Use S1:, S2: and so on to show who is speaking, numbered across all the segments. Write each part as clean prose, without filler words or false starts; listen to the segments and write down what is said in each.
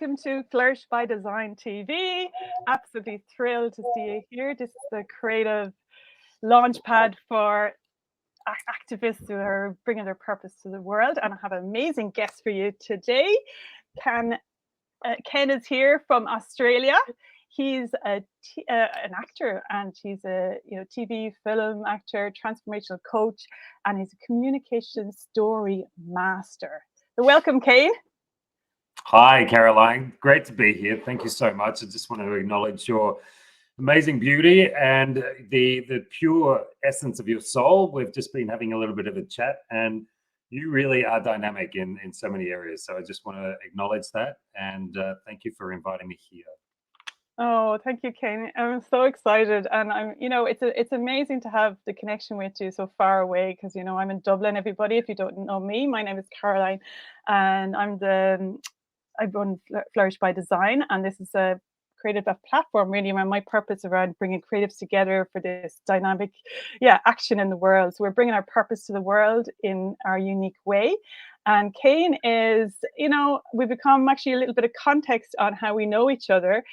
S1: welcome to Flourish by Design TV. Absolutely thrilled to see you here. This is the creative launchpad for activists who are bringing their purpose to the world. And I have an amazing guest for you today. Ken is here from Australia. He's an actor, and he's a TV film actor, transformational coach, and he's a communication story master. So welcome, Kane.
S2: Hi, Caroline. Great to be here. Thank you so much. I just want to acknowledge your amazing beauty and the pure essence of your soul. We've just been having a little bit of a chat, and you really are dynamic in so many areas. So I just want to acknowledge that, and thank you for inviting me here.
S1: Oh, thank you, Kane. I'm so excited, and it's amazing to have the connection with you so far away, because I'm in Dublin. Everybody, if you don't know me, my name is Caroline, and I run Flourish by Design, and this is a creative platform really around my purpose around bringing creatives together for this dynamic, action in the world. So we're bringing our purpose to the world in our unique way. And Kane is, we become actually a little bit of context on how we know each other.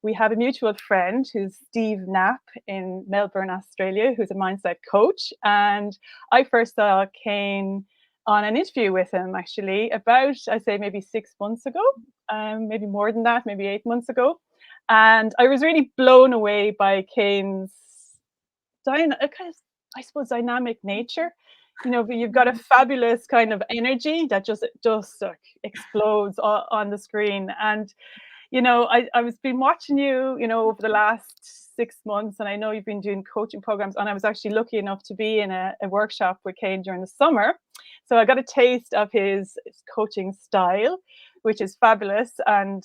S1: We have a mutual friend who's Steve Knapp in Melbourne, Australia, who's a mindset coach. And I first saw Kane on an interview with him actually about, I'd say maybe 6 months ago, maybe more than that, maybe 8 months ago. And I was really blown away by Kane's dynamic nature. You've got a fabulous kind of energy that just explodes on the screen. And I was been watching you, over the last 6 months, and I know you've been doing coaching programs, and I was actually lucky enough to be in a workshop with Kane during the summer. So I got a taste of his coaching style, which is fabulous. And,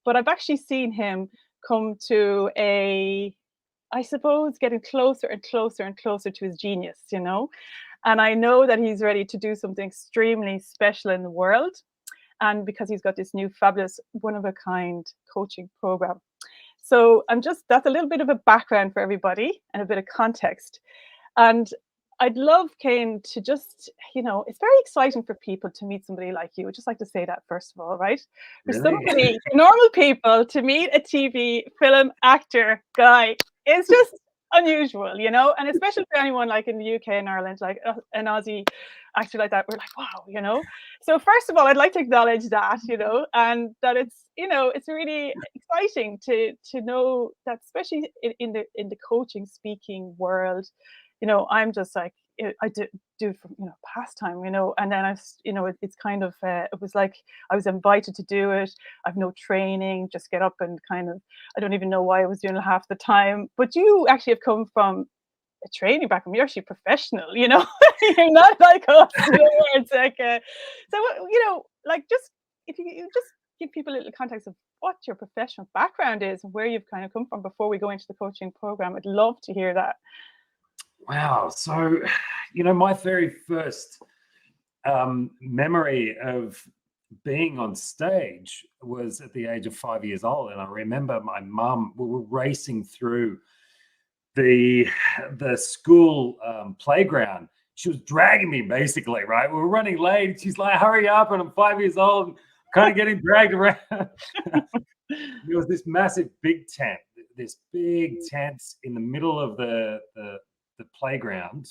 S1: but I've actually seen him come to I suppose, getting closer and closer and closer to his genius, and I know that he's ready to do something extremely special in the world. And because he's got this new fabulous one-of-a-kind coaching program. So that's a little bit of a background for everybody and a bit of context. And I'd love, Kane, to just, it's very exciting for people to meet somebody like you. I'd just like to say that, first of all, right? For
S2: Really?
S1: normal people to meet a TV film actor guy is just unusual, and especially for anyone like in the UK and Ireland, like an Aussie actor like that, we're like, wow, So first of all, I'd like to acknowledge that, and that it's really exciting to know that, especially in the coaching speaking world, I'm just like, I do it for pastime, and then it's kind of it was like I was invited to do it. I've no training, just get up and kind of, I don't even know why I was doing it half the time. But you actually have come from a training background. You're actually professional, you're not like us. It's like so like, just if you just give people a little context of what your professional background is and where you've kind of come from before we go into the coaching program. I'd love to hear that.
S2: Wow. So, my very first memory of being on stage was at the age of 5 years old. And I remember my mum, we were racing through the school playground. She was dragging me, basically, right? We were running late. She's like, hurry up. And I'm 5 years old, kind of getting dragged around. There was this massive big tent in the middle of the playground.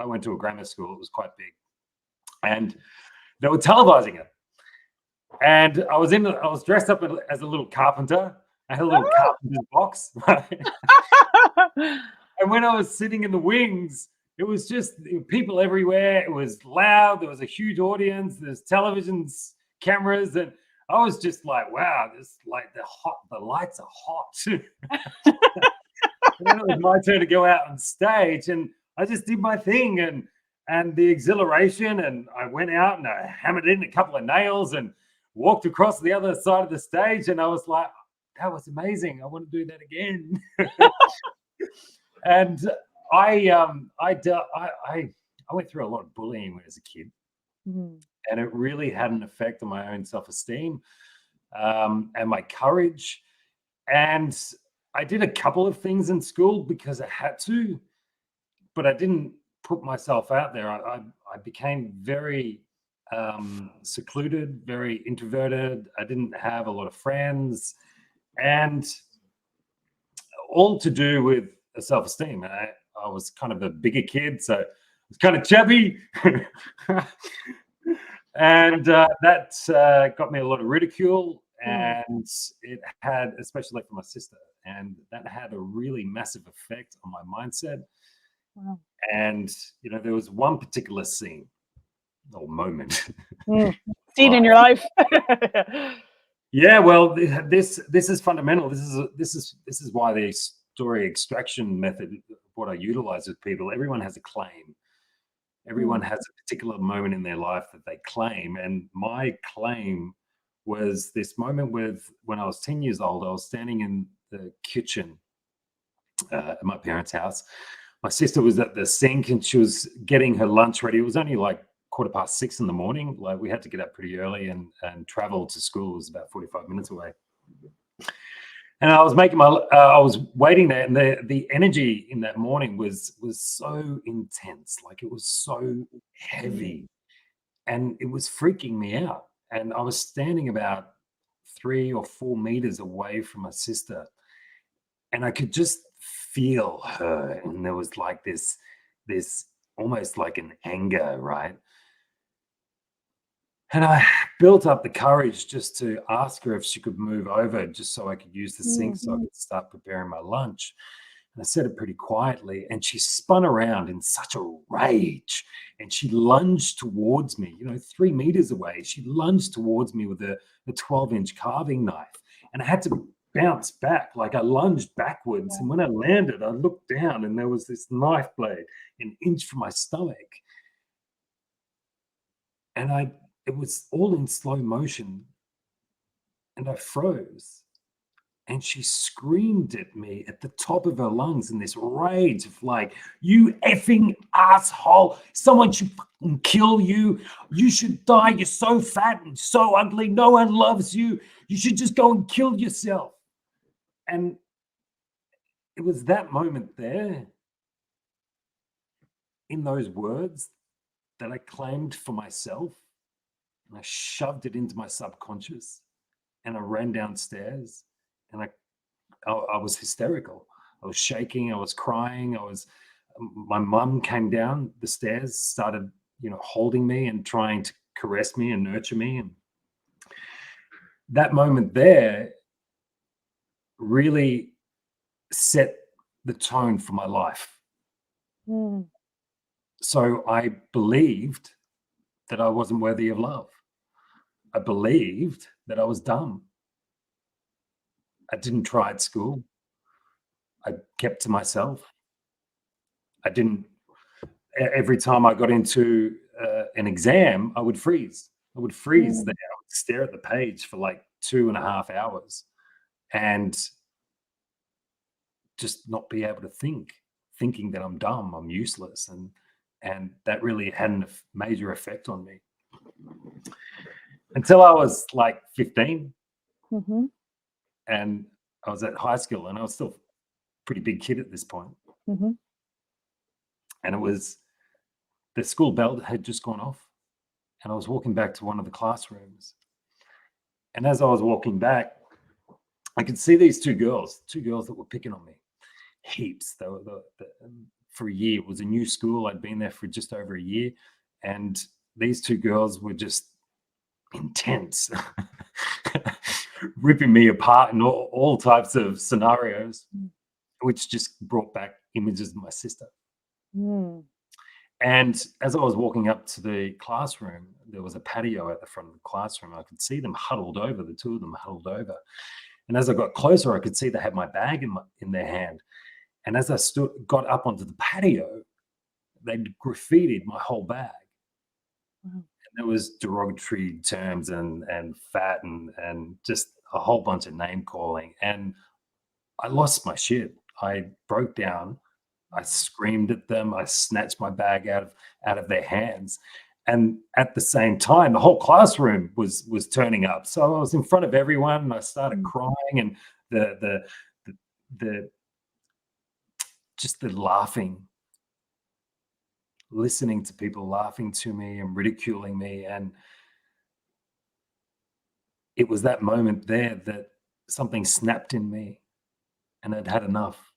S2: I went to a grammar school. It was quite big, and they were televising it. And I was dressed up as a little carpenter. I had a little carpenter's box, right? And when I was sitting in the wings, it was just people everywhere. It was loud. There was a huge audience. There's televisions, cameras, and I was just like, wow, this, like, the lights are hot. And then it was my turn to go out on stage, and I just did my thing, and the exhilaration, and I went out and I hammered in a couple of nails and walked across the other side of the stage, and I was like, that was amazing. I want to do that again. And I went through a lot of bullying when I was a kid, and it really had an effect on my own self-esteem and my courage. And I did a couple of things in school because I had to, but I didn't put myself out there. I became very secluded, very introverted. I didn't have a lot of friends, and all to do with self-esteem. I was kind of a bigger kid, so I was kind of chubby. And that got me a lot of ridicule, and it had, especially from my sister, and that had a really massive effect on my mindset.
S1: Wow.
S2: And there was one particular scene or moment.
S1: Scene in your life.
S2: Yeah, well, this is fundamental. This is why the story extraction method, what I utilize with people. Everyone has a claim. Everyone has a particular moment in their life that they claim, and my claim was this moment when I was 10 years old. I was standing in the kitchen at my parents' house. My sister was at the sink and she was getting her lunch ready. It was only like 6:15 in the morning. Like, we had to get up pretty early and travel to school. It was about 45 minutes away. And I was I was waiting there, and the energy in that morning was so intense. Like, it was so heavy, and it was freaking me out. And I was standing about 3 or 4 meters away from my sister, and I could just feel her. And there was like this almost like an anger, right? And I built up the courage just to ask her if she could move over, just so I could use the sink, so I could start preparing my lunch. And I said it pretty quietly, and she spun around in such a rage, and she lunged towards me, 3 meters away. She lunged towards me with a 12-inch carving knife, and I had to bounce back. Like, I lunged backwards, and when I landed, I looked down, and there was this knife blade an inch from my stomach. And it was all in slow motion, and I froze. And she screamed at me at the top of her lungs in this rage of like, "You effing asshole! Someone should fucking kill you. You should die. You're so fat and so ugly. No one loves you. You should just go and kill yourself." And it was that moment there, in those words, that I claimed for myself, and I shoved it into my subconscious, and I ran downstairs, and I was hysterical. I was shaking. I was crying. My mum came down the stairs, started, holding me and trying to caress me and nurture me. And that moment there really set the tone for my life. So I believed that I wasn't worthy of love. I believed that I was dumb. I didn't try at school. I kept to myself. I didn't. Every time I got into an exam, I would freeze. I would freeze there. I would stare at the page for like 2.5 hours and just not be able to thinking that I'm dumb, I'm useless. And that really had a major effect on me. Until I was like 15. And I was at high school, and I was still a pretty big kid at this point. And it was, the school bell had just gone off, and I was walking back to one of the classrooms. And as I was walking back, I could see these two girls that were picking on me. Heaps. They were for a year. It was a new school. I'd been there for just over a year. And these two girls were just intense, ripping me apart in all types of scenarios, which just brought back images of my sister. And as I was walking up to the classroom, there was a patio at the front of the classroom. I could see them huddled over, the two of them huddled over. And as I got closer, I could see they had my bag in their hand. And as I got up onto the patio, they'd graffitied my whole bag. And there was derogatory terms and fat and just a whole bunch of name calling. And I lost my shit. I broke down. I screamed at them. I snatched my bag out of their hands. And at the same time, the whole classroom was turning up. So I was in front of everyone, and I started crying, and the just the laughing listening to people laughing to me and ridiculing me. And it was that moment there that something snapped in me and I'd had enough.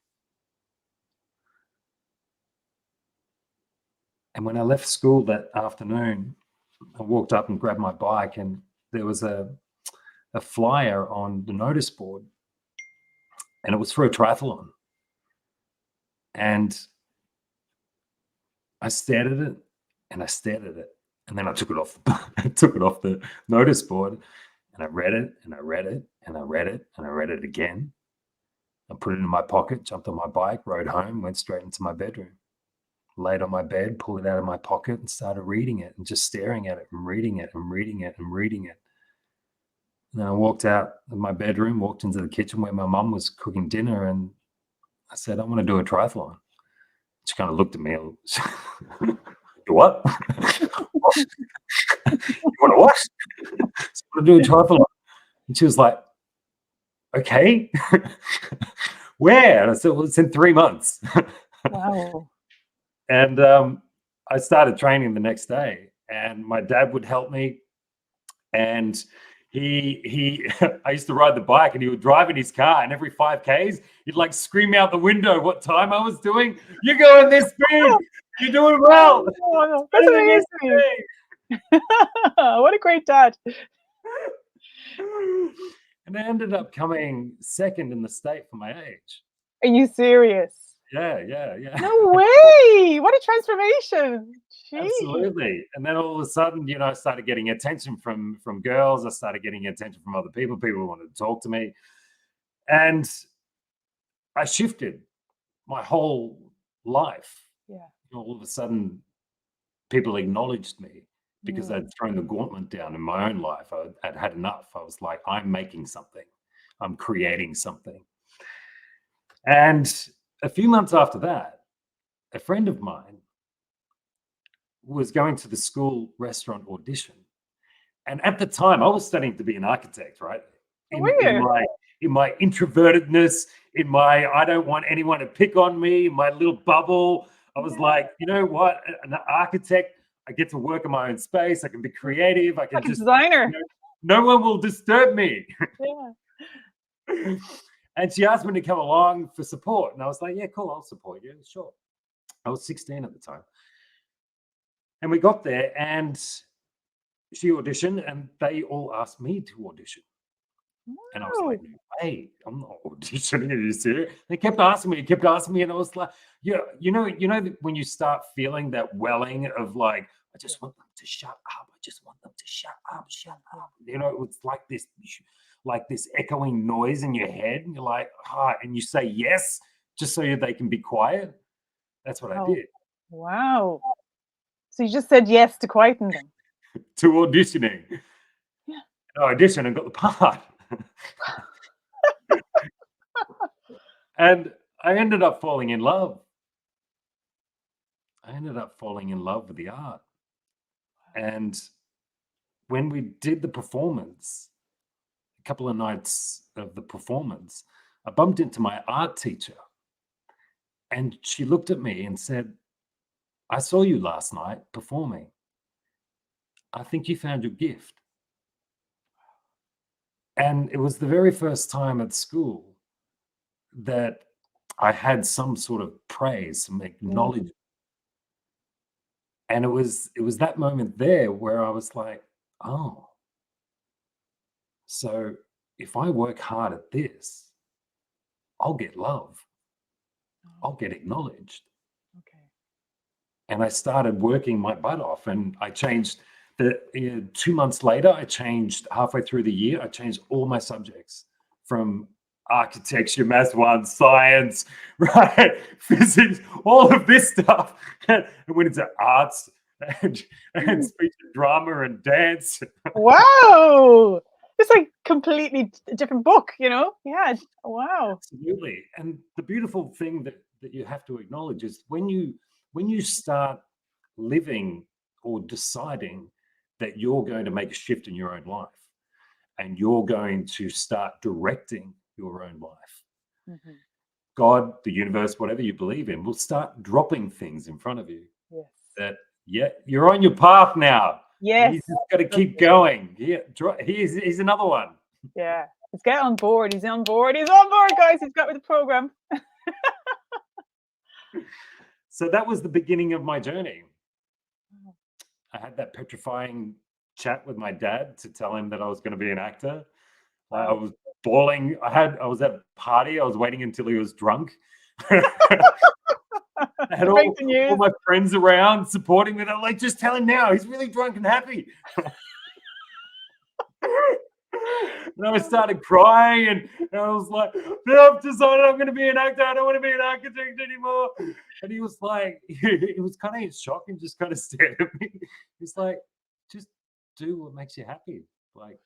S2: And when I left school that afternoon, I walked up and grabbed my bike, and there was a flyer on the notice board, and it was for a triathlon. And I stared at it and I stared at it, and then I took it off. I took it off the notice board, and I read it and I read it and I read it and I read it again. I put it in my pocket, jumped on my bike, rode home, went straight into my bedroom, laid on my bed, pulled it out of my pocket and started reading it and just staring at it and reading it and reading it and reading it. And then I walked out of my bedroom, walked into the kitchen where my mum was cooking dinner, and I said, I want to do a triathlon. She kind of looked at me. You what? You want to what? I want to do a triathlon. And she was like, okay. Where? And I said, well, it's in 3 months.
S1: Wow.
S2: And I started training the next day, and my dad would help me. And I used to ride the bike, and he would drive in his car, and every 5Ks, he'd like scream out the window what time I was doing. You're going this speed. You're doing well.
S1: Oh, that's amazing. What a great dad.
S2: And I ended up coming second in the state for my age.
S1: Are you serious?
S2: Yeah.
S1: No way. What a transformation. Jeez.
S2: Absolutely. And then all of a sudden, I started getting attention from girls. I started getting attention from other people. People wanted to talk to me. And I shifted my whole life.
S1: Yeah.
S2: All of a sudden, people acknowledged me because I'd thrown the gauntlet down in my own life. I'd had enough. I was like, I'm making something. I'm creating something. And a few months after that, a friend of mine was going to the school restaurant audition. And at the time, I was studying to be an architect, right? In my introvertedness, in my I don't want anyone to pick on me, my little bubble, I was like, you know what? An architect, I get to work in my own space. I can be creative. I can
S1: like a designer.
S2: No one will disturb me.
S1: Yeah.
S2: And she asked me to come along for support. And I was like, yeah, cool, I'll support you. Sure. I was 16 at the time. And we got there, and she auditioned, and they all asked me to audition. Wow. And I was like, no way, I'm not auditioning. Are you serious? They kept asking me, and I was like, yeah, you know when you start feeling that welling of like, I just want them to shut up. I just want them to shut up. It's like this echoing noise in your head, and you're like, and you say yes just so they can be quiet. That's what I did.
S1: Wow. So you just said yes to quieten them.
S2: To auditioning.
S1: Yeah.
S2: I auditioned and got the part. And I ended up falling in love. I ended up falling in love with the art. And when we did the performance, a couple of nights of the performance, I bumped into my art teacher. And she looked at me and said, I saw you last night performing. I think you found your gift. And it was the very first time at school that I had some sort of praise, some acknowledgement. And it was that moment there where I was like, oh, so if I work hard at this, I'll get love. I'll get acknowledged.
S1: Okay.
S2: And I started working my butt off, and I changed 2 months later, I changed halfway through the year, I changed all my subjects from architecture, maths 1, science, right, physics, all of this stuff. And I went into arts and speech and drama and dance.
S1: Wow. It's like completely different book, Yeah. Wow.
S2: Absolutely. And the beautiful thing that you have to acknowledge is when you start living or deciding that you're going to make a shift in your own life, and you're going to start directing your own life. God, the universe, whatever you believe in, will start dropping things in front of you.
S1: Yes.
S2: that, yeah, you're on your path now.
S1: Yes.
S2: You just got to keep going. Yeah, here's another one.
S1: Yeah. Let's get on board. He's on board. He's on board, guys. He's got with the program.
S2: So that was the beginning of my journey. I had that petrifying chat with my dad to tell him that I was going to be an actor. I was bawling. I was at a party. I was waiting until he was drunk. I had all my friends around supporting me. They're like, just tell him now. He's really drunk and happy. And I started crying, and I was like, no, I've decided I'm going to be an actor. I don't want to be an architect anymore. And he was like, he was kind of in shock and just kind of stared at me. He's like, just do what makes you happy. Like,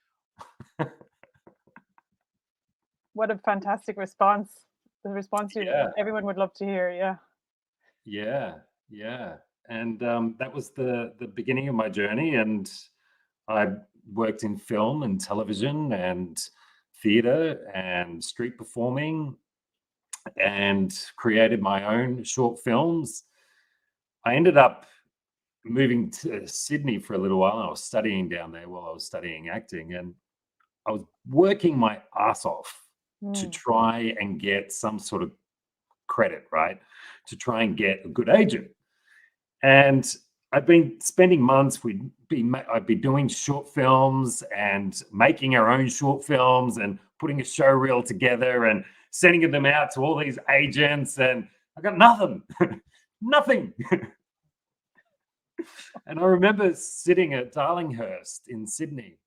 S1: what a fantastic response. The response everyone would love to hear.
S2: Yeah. And that was the beginning of my journey. And I worked in film and television and theater and street performing and created my own short films. I ended up moving to Sydney for a little while. I was studying down there while I was studying acting, and I was working my ass off to try and get some sort of credit, right? To try and get a good agent. And I've been spending months, I'd be doing short films and making our own short films and putting a show reel together and sending them out to all these agents, and I got nothing, nothing. And I remember sitting at Darlinghurst in Sydney,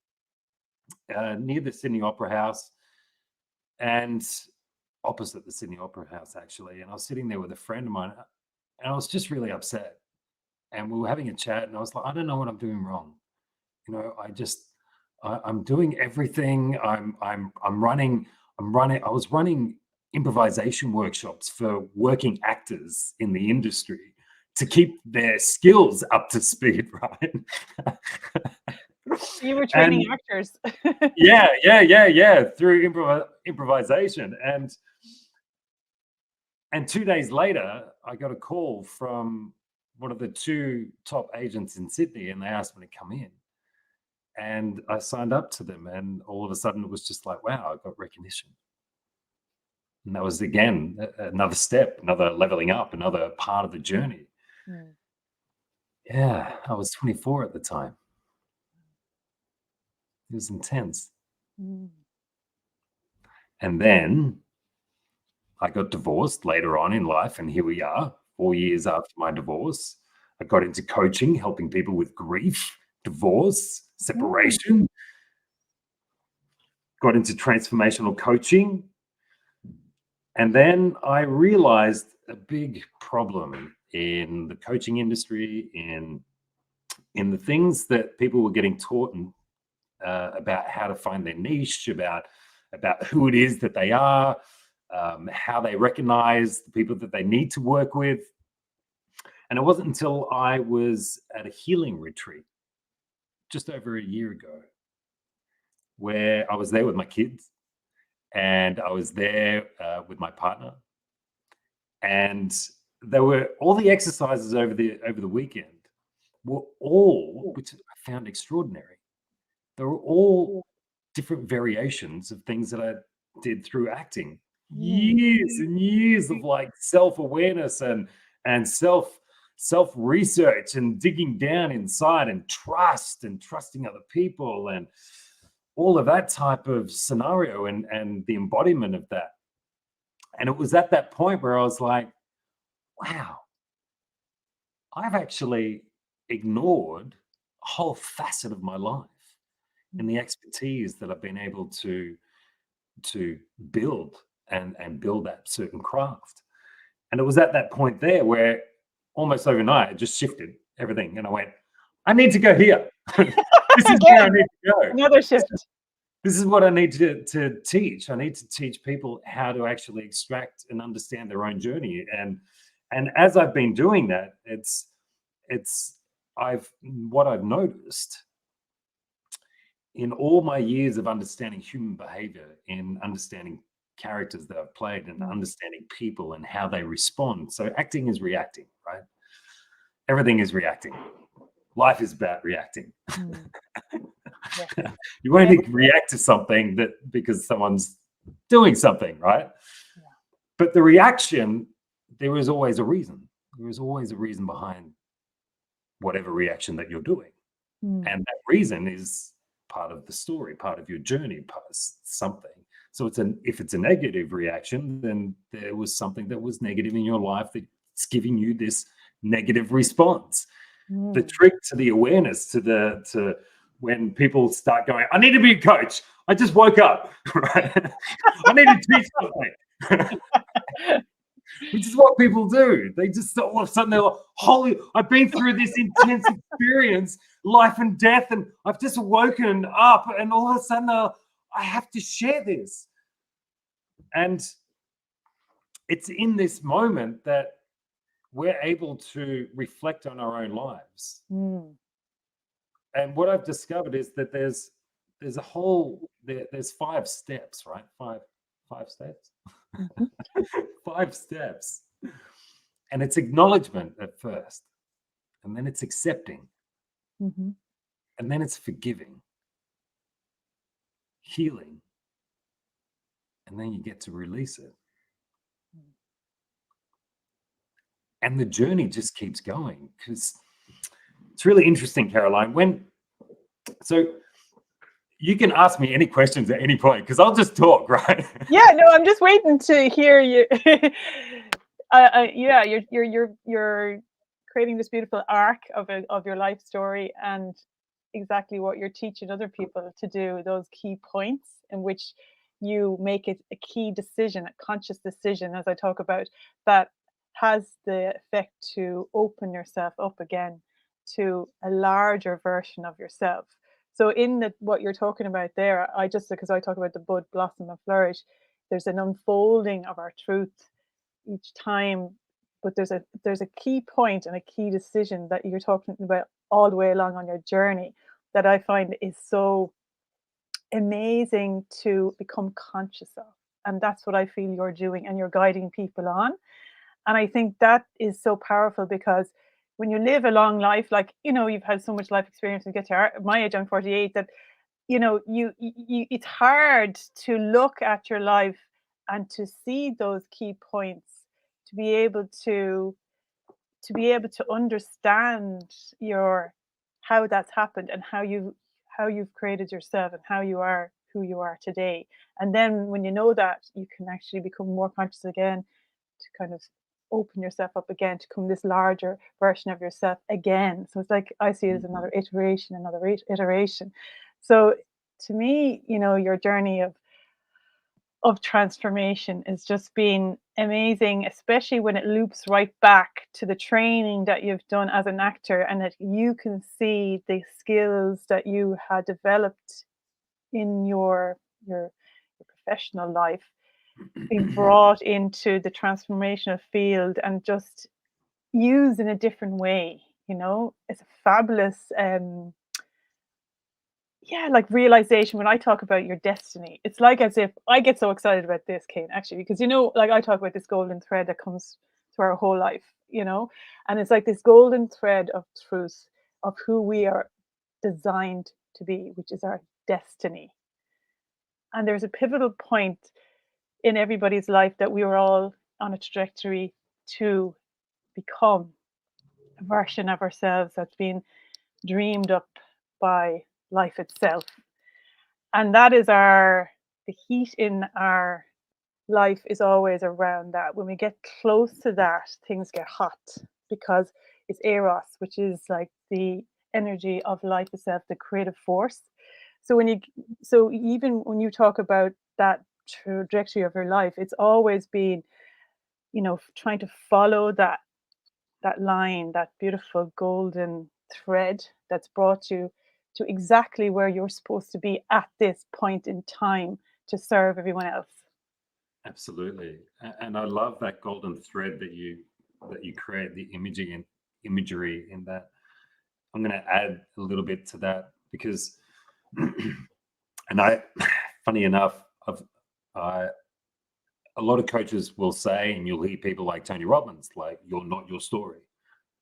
S2: near the Sydney Opera House, and opposite the Sydney Opera House, actually. And I was sitting there with a friend of mine, and I was just really upset. And we were having a chat, and I was like, I don't know what I'm doing wrong. You know, I'm doing everything. I was running improvisation workshops for working actors in the industry to keep their skills up to speed, right?
S1: You were training actors.
S2: Yeah, through improvisation. And 2 days later, I got a call from one of the two top agents in Sydney, and they asked me to come in. And I signed up to them, and all of a sudden it was just like, wow, I got recognition. And that was, again, another step, another leveling up, another part of the journey. Yeah, I was 24 at the time. It was intense. And then I got divorced later on in life, and here we are, 4 years after my divorce. I got into coaching, helping people with grief, divorce, separation. Got into transformational coaching. And then I realized a big problem in the coaching industry, in the things that people were getting taught about how to find their niche, about who it is that they are, how they recognize the people that they need to work with. And it wasn't until I was at a healing retreat just over a year ago, where I was there with my kids, and I was there with my partner, and there were all the exercises over the weekend were all, which I found extraordinary. They were all different variations of things that I did through acting. Years and years of like self-awareness and self-research and digging down inside and trusting other people and all of that type of scenario and the embodiment of that. And it was at that point where I was like, wow, I've actually ignored a whole facet of my life and the expertise that I've been able to build and build that certain craft. And it was at that point there where almost overnight it just shifted everything, and I went, I need to go here. This is where I need to go.
S1: Another shift.
S2: This is what I need to teach. I need to teach people how to actually extract and understand their own journey. And as I've been doing that, what I've noticed in all my years of understanding human behavior, in understanding characters that I've played, and understanding people and how they respond. So acting is reacting, right? everything is reacting. Life is about reacting.
S1: Yeah.
S2: You only react to something because someone's doing something, right?
S1: Yeah.
S2: But the reaction, there is always a reason. There is always a reason behind whatever reaction that you're doing. And that reason is part of the story, part of your journey, part of something. So if it's a negative reaction, then there was something that was negative in your life that's giving you this negative response. The trick to the awareness, to when people start going, I need to be a coach. I just woke up, right? I need to teach something. Which is what people do. They just all of a sudden they're like, holy, I've been through this intense experience, life and death, and I've just woken up, and all of a sudden I have to share this. And it's in this moment that we're able to reflect on our own lives. And what I've discovered is that there's there's 5 steps, right? Five steps. 5 steps. And it's acknowledgement at first, and then it's accepting, and then it's forgiving, healing, and then you get to release it. And the journey just keeps going, because it's really interesting, Caroline. So you can ask me any questions at any point, because I'll just talk, right?
S1: Yeah, no, I'm just waiting to hear you. Yeah, you're creating this beautiful arc of your life story, and exactly what you're teaching other people to do. Those key points in which you make it a key decision, a conscious decision, as I talk about, that has the effect to open yourself up again to a larger version of yourself. So in what you're talking about there, because I talk about the bud, blossom, and flourish, there's an unfolding of our truth each time, but there's a key point and a key decision that you're talking about all the way along on your journey that I find is so amazing to become conscious of. And that's what I feel you're doing, and you're guiding people on. And I think that is so powerful, because when you live a long life, like, you've had so much life experience and get to my age, I'm 48, that, you it's hard to look at your life and to see those key points, to be able to understand how that's happened, and how you've created yourself, and how you are who you are today. And then when you know that, you can actually become more conscious again, to kind of open yourself up again to become this larger version of yourself again. So it's like, I see it as another iteration, another iteration. So to me, your journey of transformation is just been amazing, especially when it loops right back to the training that you've done as an actor, and that you can see the skills that you had developed in your professional life being brought into the transformational field and just used in a different way. It's a fabulous like realization. When I talk about your destiny, it's like, as if I get so excited about this, Kane, actually, because like I talk about this golden thread that comes through our whole life, and it's like this golden thread of truth of who we are designed to be, which is our destiny. And there's a pivotal point in everybody's life that we were all on a trajectory to become a version of ourselves that's been dreamed up by life itself. And that is the heat in our life is always around that. When we get close to that, things get hot, because it's eros, which is like the energy of life itself, the creative force. So even when you talk about that trajectory of your life, it's always been, trying to follow that line, that beautiful golden thread that's brought you to exactly where you're supposed to be at this point in time to serve everyone else.
S2: Absolutely. And I love that golden thread that you create, the imagery in that. I'm going to add a little bit to that, because funny enough, a lot of coaches will say, and you'll hear people like Tony Robbins, like, you're not your story.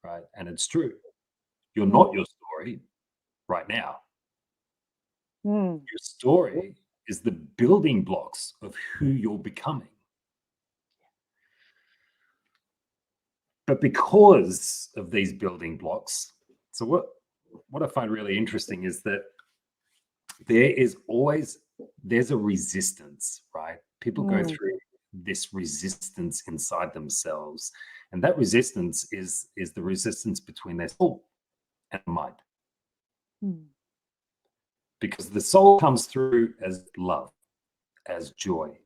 S2: right? And it's true. You're not your story right now.
S1: Mm.
S2: Your story is the building blocks of who you're becoming. But because of these building blocks, so what I find really interesting is that there's a resistance, right? People go through this resistance inside themselves, and that resistance is the resistance between their soul and mind. Because the soul comes through as love, as joy.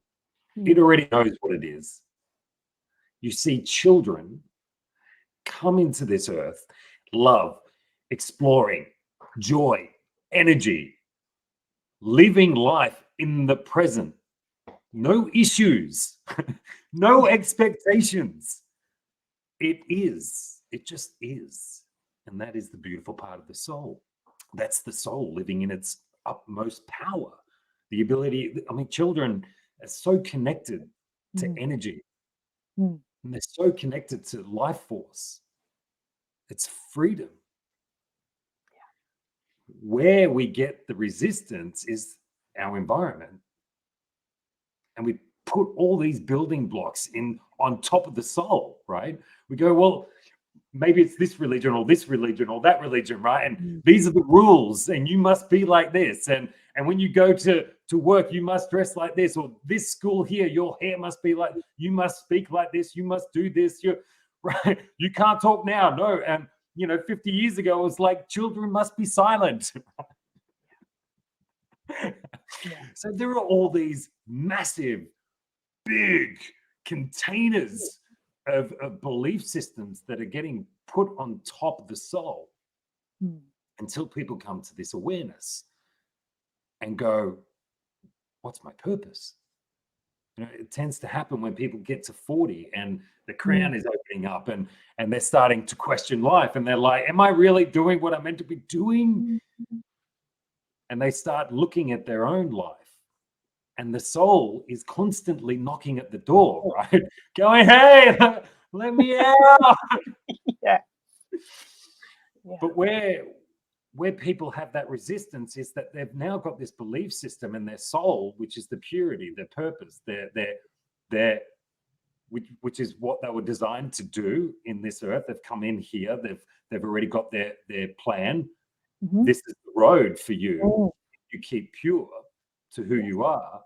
S2: It already knows what it is. You see children come into this earth, love, exploring, joy, energy, living life in the present. No issues, no expectations. It just is. And that is the beautiful part of the soul. That's the soul living in its utmost power. The ability, I mean, children are so connected to energy. And they're so connected to life force. It's freedom. Where we get the resistance is our environment. And we put all these building blocks in on top of the soul, right? We go, well, maybe it's this religion or that religion, right? And these are the rules, and you must be like this. And when you go to work, you must dress like this, or this school here, your hair must be like, you must speak like this, you must do this, you're right. You can't talk now, no. And 50 years ago, it was like children must be silent. So there are all these massive, big containers of belief systems that are getting put on top of the soul until people come to this awareness and go, what's my purpose? It tends to happen when people get to 40 and the crown is opening up and they're starting to question life, and they're like, am I really doing what I'm meant to be doing? And they start looking at their own life, and the soul is constantly knocking at the door, right? Going, hey, let me out.
S1: Yeah.
S2: But where people have that resistance is that they've now got this belief system in their soul, which is the purity, their purpose, which is what they were designed to do in this earth. They've come in here. They've already got their plan. This is the road for you. You keep pure to who you are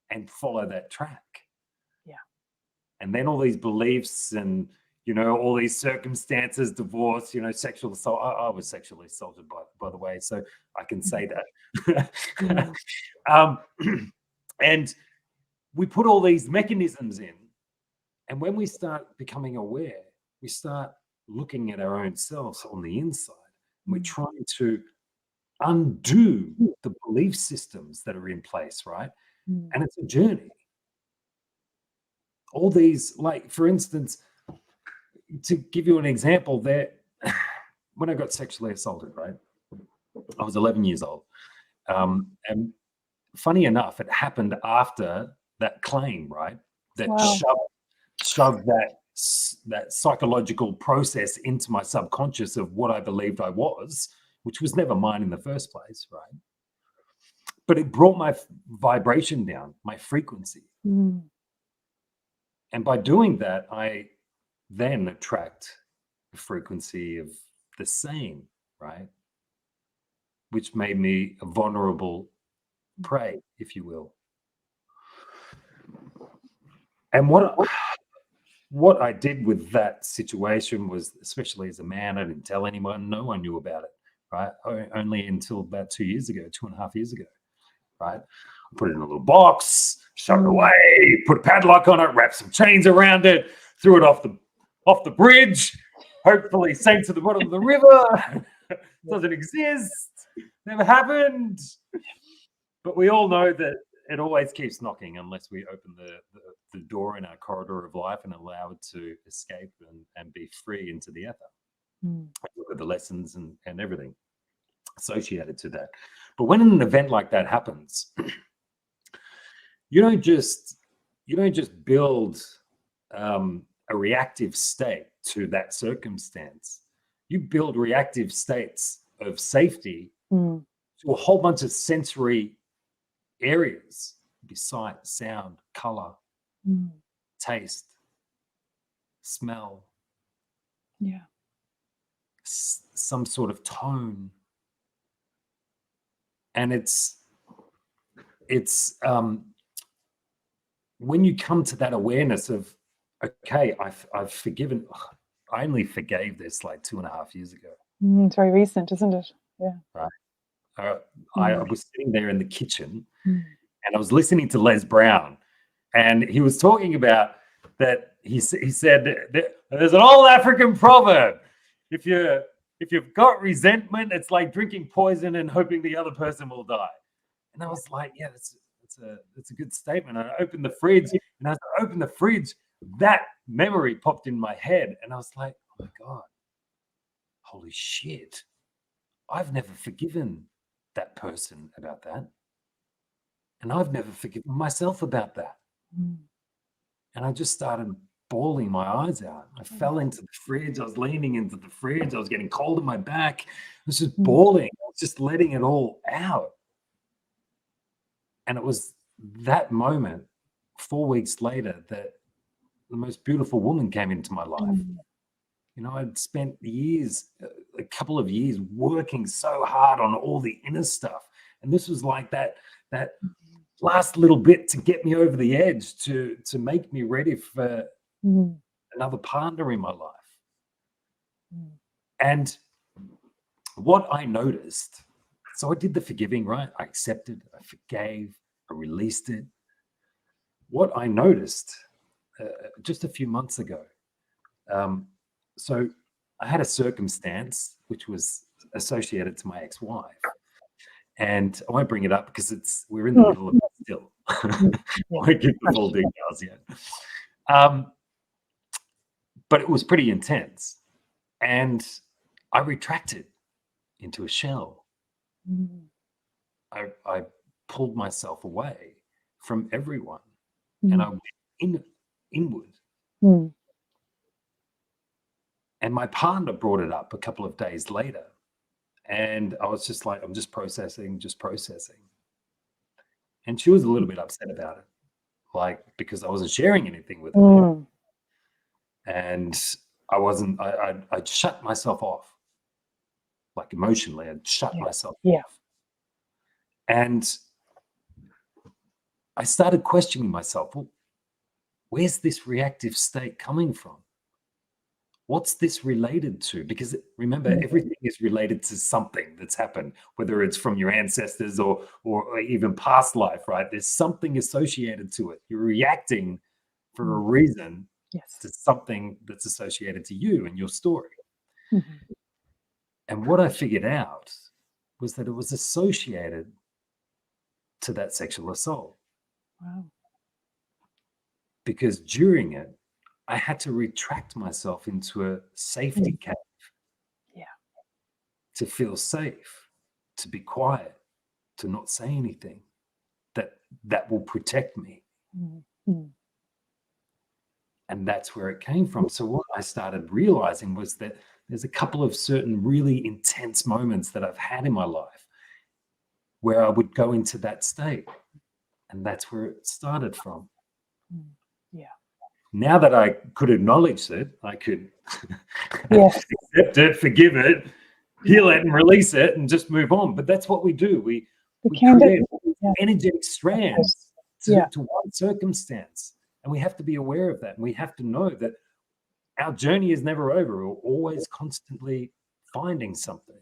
S2: and follow that track.
S1: Yeah.
S2: And then all these beliefs and all these circumstances, divorce, sexual assault. I was sexually assaulted, by the way, so I can say that. And we put all these mechanisms in, and when we start becoming aware, we start looking at our own selves on the inside, and we're trying to undo the belief systems that are in place, right? And it's a journey. All these, like, for instance, to give you an example, when I got sexually assaulted, right, I was 11 years old. And funny enough, it happened after that claim, right, that shoved that psychological process into my subconscious of what I believed I was, which was never mine in the first place, right? But it brought my vibration down, my frequency. And by doing that, I then attract the frequency of the same, right? Which made me a vulnerable prey, if you will. And what I did with that situation was, especially as a man, I didn't tell anyone. No one knew about it, right? Only until about 2.5 years ago, right? I put it in a little box, shoved it away, put a padlock on it, wrapped some chains around it, threw it off the bridge, hopefully sank to the bottom of the river. Doesn't exist, never happened. But we all know that it always keeps knocking unless we open the door in our corridor of life and allow it to escape and be free into the ether. Look at the lessons and everything associated to that. But when an event like that happens, you don't just build a reactive state to that circumstance. you build reactive states of safety
S1: Mm.
S2: to a whole bunch of sensory areas. It'd be sight, sound, color,
S1: Mm.
S2: taste, smell,
S1: Yeah.
S2: some sort of tone. And it's when you come to that awareness of, okay, I've forgiven. I only forgave this like 2.5 years ago.
S1: It's very recent, isn't it? Yeah.
S2: Right. I was sitting there in the kitchen
S1: Mm.
S2: and I was listening to Les Brown, and he was talking about that. He said that there's an old African proverb: if you've got resentment, it's like drinking poison and hoping the other person will die. And I was like, yeah, that's a good statement. And I opened the fridge, and as I opened the fridge, that memory popped in my head, and I was like, oh my God, holy shit, I've never forgiven that person about that, and I've never forgiven myself about that.
S1: Mm.
S2: And I just started bawling my eyes out. I fell into the fridge. I was leaning into the fridge. I was getting cold in my back. I was just bawling. I was just letting it all out. And it was that moment, 4 weeks later, that the most beautiful woman came into my life.
S1: Mm.
S2: You know, I'd spent years, a couple of years, working so hard on all the inner stuff. And this was like that last little bit to get me over the edge, to make me ready for another partner in my life.
S1: Mm.
S2: And what I noticed, so I did the forgiving, right? I accepted, I forgave, I released it. What I noticed just a few months ago, so I had a circumstance which was associated to my ex-wife. And I won't bring it up because we're in the middle of it still. I won't give the full details yet. But it was pretty intense. And I retracted into a shell.
S1: Mm.
S2: I pulled myself away from everyone, and I went inward.
S1: Mm.
S2: And my partner brought it up a couple of days later. And I was just like, I'm just processing. And she was a little bit upset about it, like, because I wasn't sharing anything with her.
S1: Mm.
S2: And I'd shut myself off, like emotionally, I'd shut myself off. And I started questioning myself, well, where's this reactive state coming from? What's this related to? Because remember, everything is related to something that's happened, whether it's from your ancestors or even past life, right? There's something associated to it. You're reacting for a reason to something that's associated to you and your story.
S1: Mm-hmm.
S2: And what I figured out was that it was associated to that sexual assault.
S1: Wow.
S2: Because during it, I had to retract myself into a safety cave.
S1: Yeah.
S2: To feel safe, to be quiet, to not say anything that will protect me.
S1: Mm-hmm.
S2: And that's where it came from. So what I started realizing was that there's a couple of certain really intense moments that I've had in my life where I would go into that state. And that's where it started from.
S1: Yeah.
S2: Now that I could acknowledge it, I could accept it, forgive it, heal it and release it and just move on. But that's what we do. We create energetic strands to one circumstance. And we have to be aware of that. And we have to know that our journey is never over. We're always constantly finding something.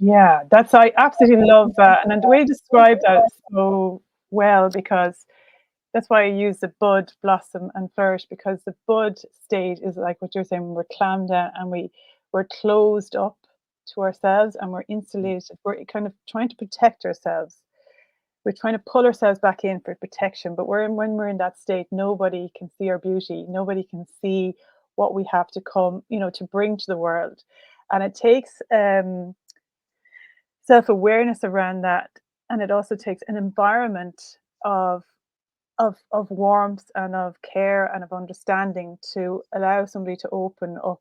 S1: Yeah, I absolutely love that. And the way you describe that so well, because that's why I use the bud, blossom, and flourish, because the bud stage is like what you're saying, we're clammed down and we're closed up to ourselves and we're insulated. We're kind of trying to protect ourselves. We're trying to pull ourselves back in for protection. But when we're in that state, nobody can see our beauty. Nobody can see what we have to come, to bring to the world. And it takes self-awareness around that. And it also takes an environment of warmth and of care and of understanding to allow somebody to open up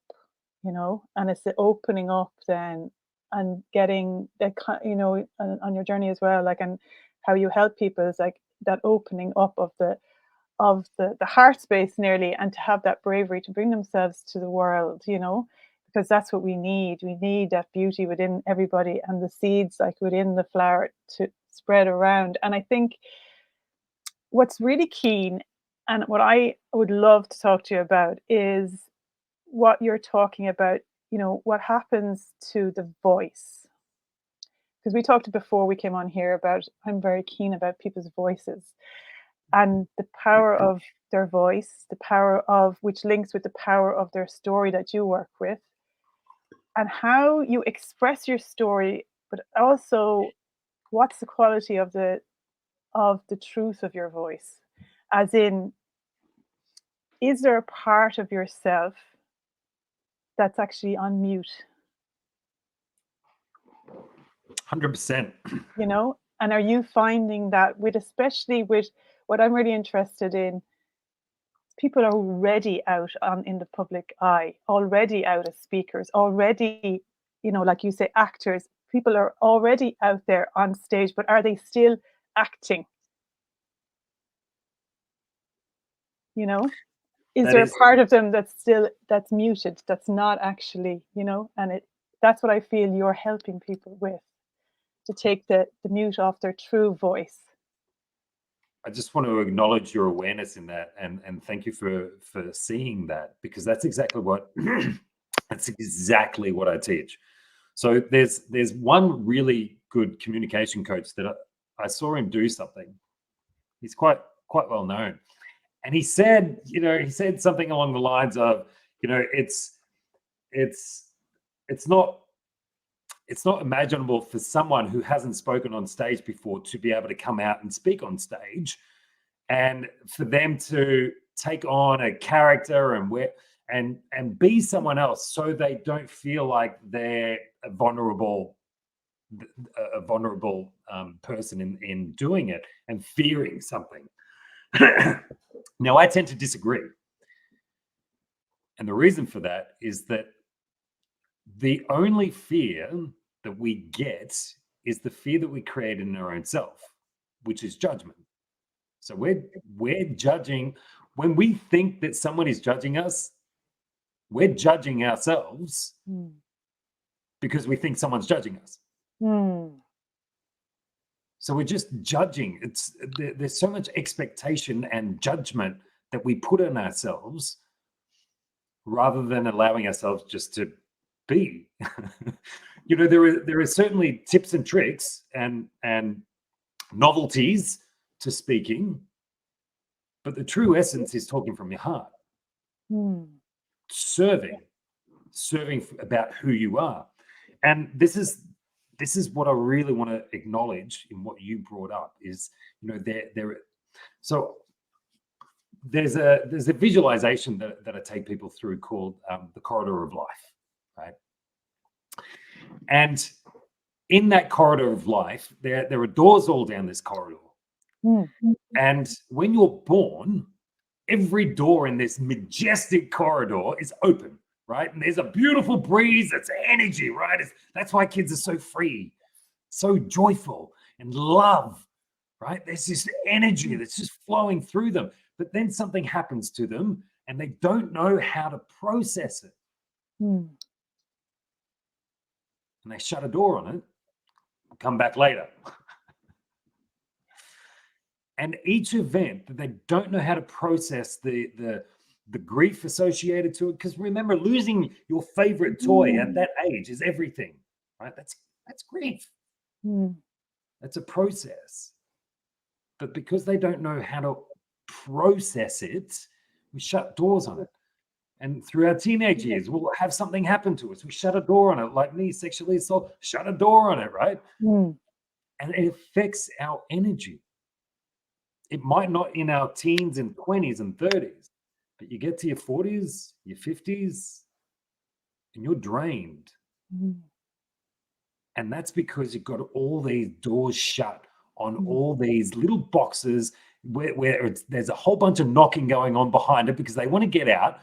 S1: you know, and it's the opening up then and getting that, you know, on your journey as well, like, and how you help people is like that opening up of the heart space nearly, and to have that bravery to bring themselves to the world, you know, because that's what we need. We need that beauty within everybody and the seeds like within the flower to spread around. And I think what's really keen and what I would love to talk to you about is what you're talking about, you know, what happens to the voice. Because we talked before we came on here about, I'm very keen about people's voices and the power of their voice, the power of which links with the power of their story that you work with, and how you express your story, but also what's the quality of the truth of your voice. As in, is there a part of yourself that's actually on mute?
S2: 100%.
S1: You know, and are you finding that with, especially with what I'm really interested in, people are already out on in the public eye, already out as speakers, already, you know, like you say, actors. People are already out there on stage, but are they still acting? You know, is
S2: That
S1: there a
S2: is,
S1: part of them that's muted, that's not actually, you know, and that's what I feel you're helping people with, to take the mute off their true voice.
S2: I just want to acknowledge your awareness in that, and thank you for seeing that, because that's exactly what that's exactly what I teach. So there's one really good communication coach that I saw him do something. He's quite well known, and he said, you know, he said something along the lines of, you know, it's not imaginable for someone who hasn't spoken on stage before to be able to come out and speak on stage, and for them to take on a character and be someone else, so they don't feel like they're a vulnerable person in doing it and fearing something. Now, I tend to disagree, and the reason for that is that the only fear that we get is the fear that we create in our own self, which is judgment. So we're judging when we think that someone is judging us. We're judging ourselves because we think someone's judging us. So we're just judging. There's so much expectation and judgment that we put on ourselves rather than allowing ourselves just to be. You know, there are certainly tips and tricks and novelties to speaking, but the true essence is talking from your heart. Serving about who you are. And this is what I really want to acknowledge in what you brought up is, you know, so there's a visualization that I take people through called the corridor of life, right? And in that corridor of life, there are doors all down this corridor. And when you're born, every door in this majestic corridor is open, right? And there's a beautiful breeze. It's energy, right? That's why kids are so free, so joyful, and love, right? There's this energy that's just flowing through them. But then something happens to them and they don't know how to process it. And they shut a door on it, come back later. And each event that they don't know how to process the grief associated to it, because remember, losing your favorite toy at that age is everything, right? That's grief. That's a process. But because they don't know how to process it, we shut doors on it. And through our teenage years, we'll have something happen to us. We shut a door on it, like me, sexually assault, shut a door on it, right? And it affects our energy. It might not in our teens and 20s and 30s, but you get to your 40s, your 50s, and you're drained. And that's because you've got all these doors shut on all these little boxes where there's a whole bunch of knocking going on behind it because they want to get out.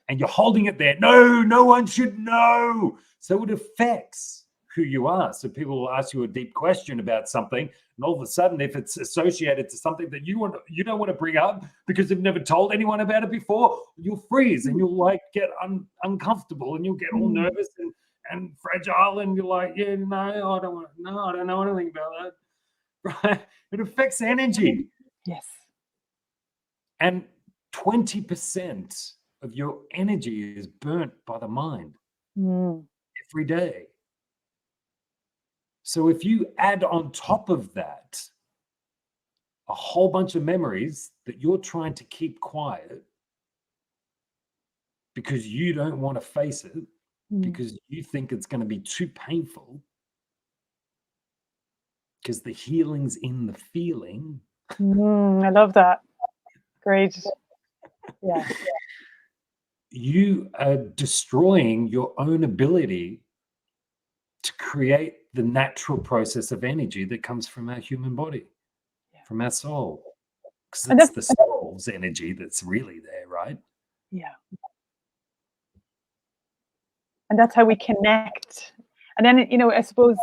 S2: and you're holding it there. No, no one should know. So it affects who you are. So people will ask you a deep question about something, and all of a sudden, if it's associated to something that you don't want to bring up because you've never told anyone about it before, you'll freeze and you'll like get uncomfortable, and you'll get all nervous and fragile, and you're like, yeah, no, I don't know anything about that. Right? It affects energy.
S1: Yes.
S2: And 20% of your energy is burnt by the mind every day. So if you add on top of that a whole bunch of memories that you're trying to keep quiet because you don't want to face it, because you think it's going to be too painful, because the healing's in the feeling.
S1: I love that. Great. Yeah.
S2: You are destroying your own ability to create the natural process of energy that comes from our human body, from our soul. Because it's the soul's energy that's really there, right?
S1: Yeah. And that's how we connect. And then, you know, I suppose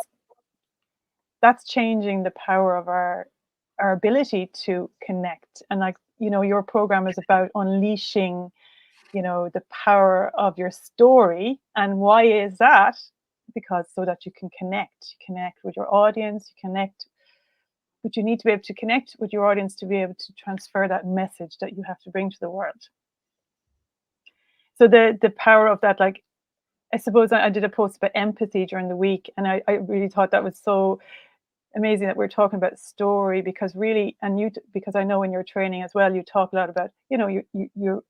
S1: that's changing the power of our ability to connect. And like, you know, your program is about unleashing, you know, the power of your story. And why is that? Because so that you can connect with your audience, but you need to be able to connect with your audience to be able to transfer that message that you have to bring to the world. So the power of that, like, I suppose I did a post about empathy during the week, and I really thought that was so amazing that we're talking about story, because really, and because I know in your training as well, you talk a lot about, you know, you're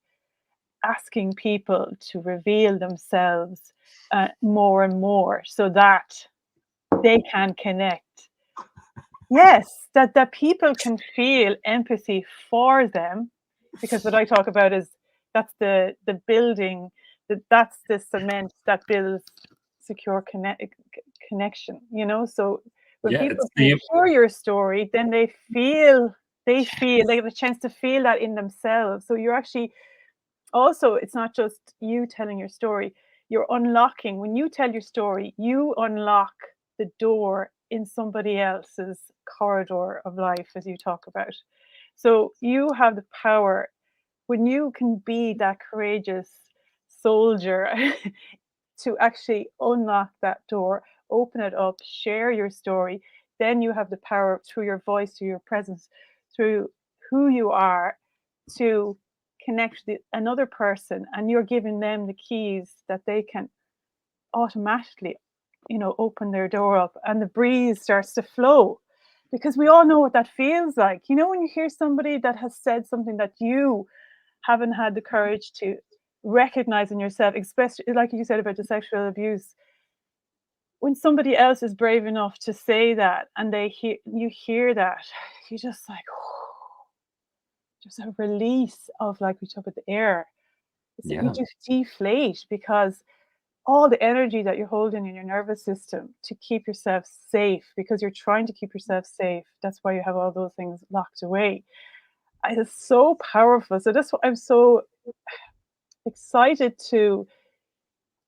S1: asking people to reveal themselves more and more so that they can connect. Yes, that people can feel empathy for them, because what I talk about is that's the building, that's the cement that builds secure connection, you know. So when people can hear your story, then they have a chance to feel that in themselves. So you're actually also, it's not just you telling your story, you're unlocking. When you tell your story, you unlock the door in somebody else's corridor of life, as you talk about. So you have the power, when you can be that courageous soldier to actually unlock that door, open it up, share your story, then you have the power through your voice, through your presence, through who you are, to connect with another person, and you're giving them the keys that they can automatically, you know, open their door up, and the breeze starts to flow. Because we all know what that feels like. You know, when you hear somebody that has said something that you haven't had the courage to recognize in yourself, especially like you said about the sexual abuse, when somebody else is brave enough to say that, and you hear that, you just like, just a release of, like we talk about the air. You just deflate, because all the energy that you're holding in your nervous system to keep yourself safe, because you're trying to keep yourself safe. That's why you have all those things locked away. It's so powerful. So that's what I'm so excited to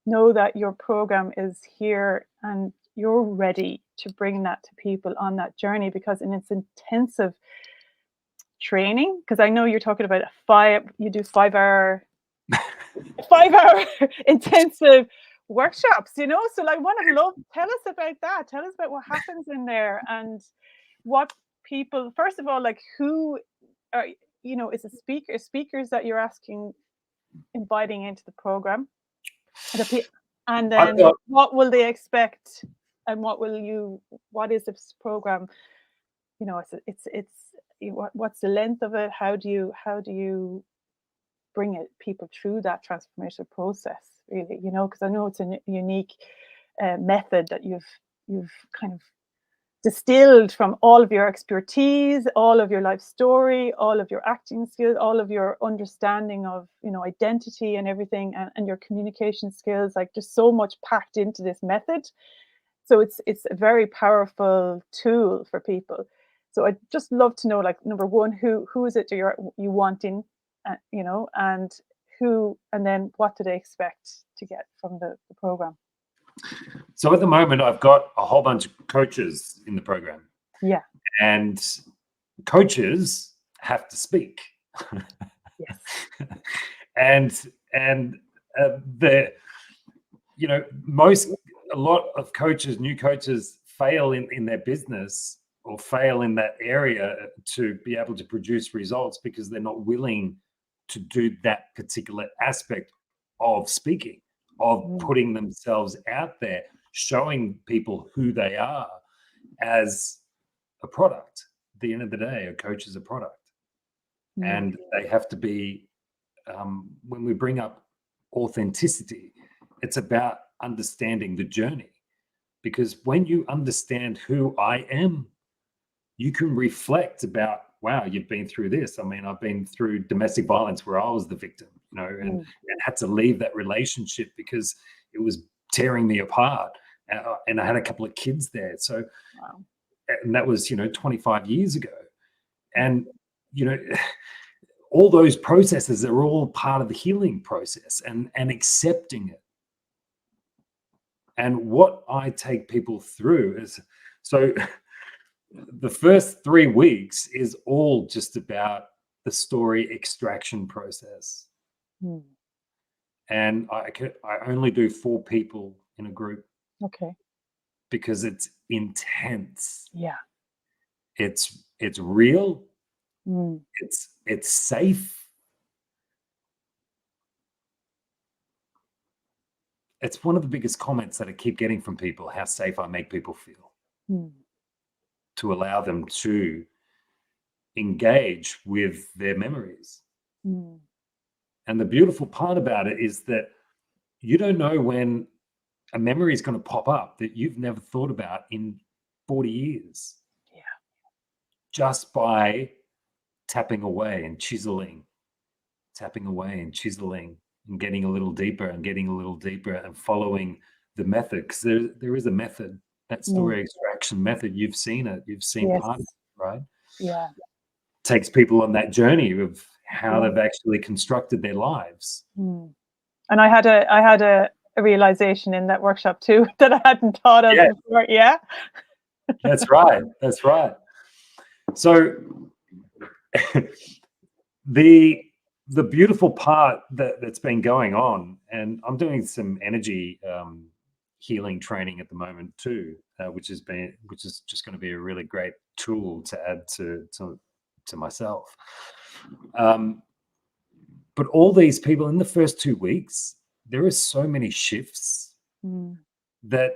S1: know, that your program is here and you're ready to bring that to people on that journey, because in its intensive training, because I know you're talking about you do 5-hour intensive workshops, you know. So like, tell us about that. Tell us about what happens in there, and what people, first of all, like, who are, you know, is it speakers that you're inviting into the program, and then what will they expect, and what is this program, you know, what's the length of it, how do you bring people through that transformational process, really, you know, because I know it's a unique method that you've kind of distilled from all of your expertise, all of your life story, all of your acting skills, all of your understanding of, you know, identity and everything, and your communication skills. Like, just so much packed into this method. So it's a very powerful tool for people. So I'd just love to know, like, number one, who is it you want in, you know, and who, and then what do they expect to get from the program?
S2: So at the moment, I've got a whole bunch of coaches in the program.
S1: Yeah.
S2: And coaches have to speak.
S1: Yes.
S2: and the a lot of coaches, new coaches, fail in their business or fail in that area to be able to produce results because they're not willing to do that particular aspect of speaking, of putting themselves out there, showing people who they are as a product. At the end of the day, a coach is a product. And they have to be, when we bring up authenticity, it's about understanding the journey. Because when you understand who I am, you can reflect about, wow, you've been through this. I mean, I've been through domestic violence where I was the victim, and had to leave that relationship because it was tearing me apart. And I had a couple of kids there. So,
S1: Wow.
S2: And that was, 25 years ago. And, all those processes are all part of the healing process and accepting it. And what I take people through is, so the first 3 weeks is all just about the story extraction process. And I only do 4 people in a group.
S1: Okay.
S2: Because it's intense.
S1: Yeah.
S2: It's real. It's safe. It's one of the biggest comments that I keep getting from people, how safe I make people feel. To allow them to engage with their memories. And the beautiful part about it is that you don't know when a memory is going to pop up that you've never thought about in 40 years.
S1: Yeah.
S2: Just by tapping away and chiseling, and getting a little deeper and following the method. Because there is a method, that story extraction method. You've seen it. You've seen part of it, right?
S1: Yeah.
S2: Takes people on that journey of how they've actually constructed their lives.
S1: And I had a realization in that workshop too that I hadn't thought of before. Yeah.
S2: That's right. So the beautiful part that's been going on, and I'm doing some energy healing training at the moment too, which is just going to be a really great tool to add to myself. But all these people in the first 2 weeks, there are so many shifts that,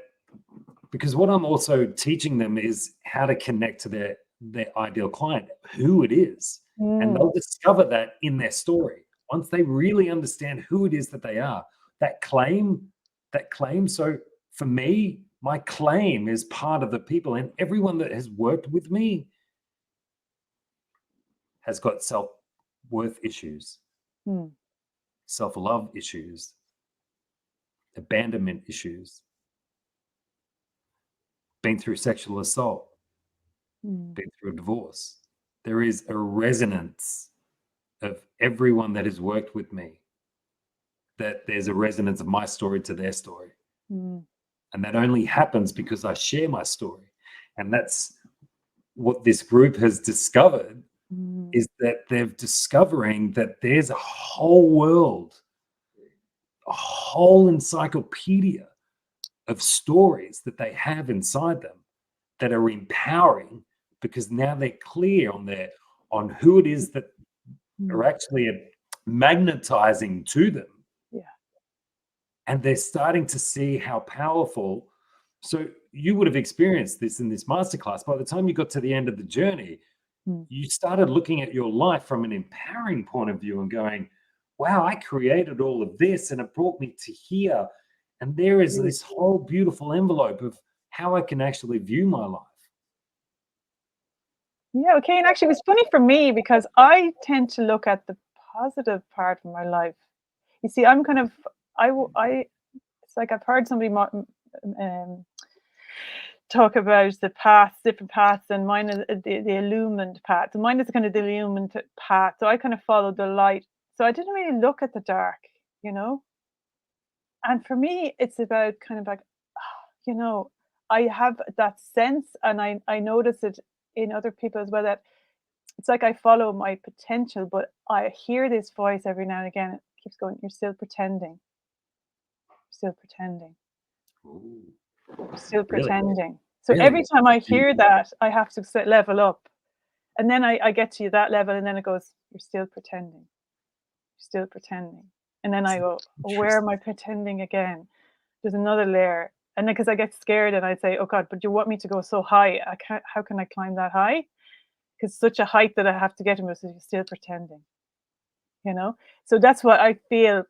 S2: because what I'm also teaching them is how to connect to their ideal client, who it is. And they'll discover that in their story. Once they really understand who it is that they are, that claim. So for me, my claim is part of the people, and everyone that has worked with me has got self-worth issues, self-love issues, abandonment issues, been through sexual assault, been through a divorce. There is a resonance of everyone that has worked with me, that there's a resonance of my story to their story. And that only happens because I share my story. And that's what this group has discovered, is that they're discovering that there's a whole world, a whole encyclopedia of stories that they have inside them that are empowering, because now they're clear on who it is that are actually magnetizing to them. And they're starting to see how powerful. So you would have experienced this in this masterclass. By the time you got to the end of the journey, you started looking at your life from an empowering point of view and going, wow, I created all of this and it brought me to here. And there is this whole beautiful envelope of how I can actually view my life.
S1: Yeah, okay. And actually, it was funny for me because I tend to look at the positive part of my life. You see, I'm kind of, it's like I've heard somebody talk about the paths, different paths, and mine is the illumined path. And mine is kind of the illumined path. So I kind of follow the light. So I didn't really look at the dark, you know? And for me, it's about kind of like, you know, I have that sense, and I notice it in other people as well, that it's like I follow my potential, but I hear this voice every now and again. It keeps going, "You're still pretending. You're still pretending.
S2: Ooh,
S1: You're still
S2: really,
S1: pretending." So every
S2: really.
S1: time I
S2: Do you-
S1: hear that, I have to level up. And then I get to that level, and then it goes, "You're still pretending. You're still pretending." And then I
S2: It's
S1: go, "Oh, where am
S2: interesting.
S1: I pretending again?" There's another layer. And then because I get scared and I say, "Oh God, but you want me to go so high? I can't, how can I climb that high? Because such a height that I have to get to." So you're still pretending, you know? So that's what I feel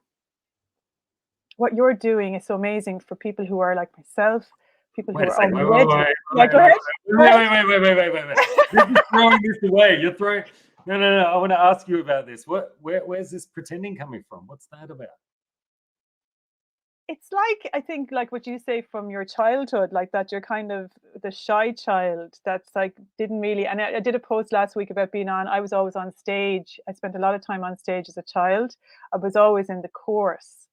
S1: what you're doing is so amazing for people who are like myself, people who
S2: Wait a
S1: are
S2: second. Wait, wait,
S1: already.
S2: wait,
S1: Yeah,
S2: wait,
S1: go
S2: wait,
S1: ahead. Go
S2: wait,
S1: ahead.
S2: wait, wait, wait, wait, wait, wait, wait. You're just throwing this away. You're throwing. No, no, no. I want to ask you about this. Where's this pretending coming from? What's that about?
S1: It's like, I think, like what you say from your childhood, like that you're kind of the shy child that's like didn't really. And I did a post last week about being on. I was always on stage. I spent a lot of time on stage as a child. I was always in the chorus,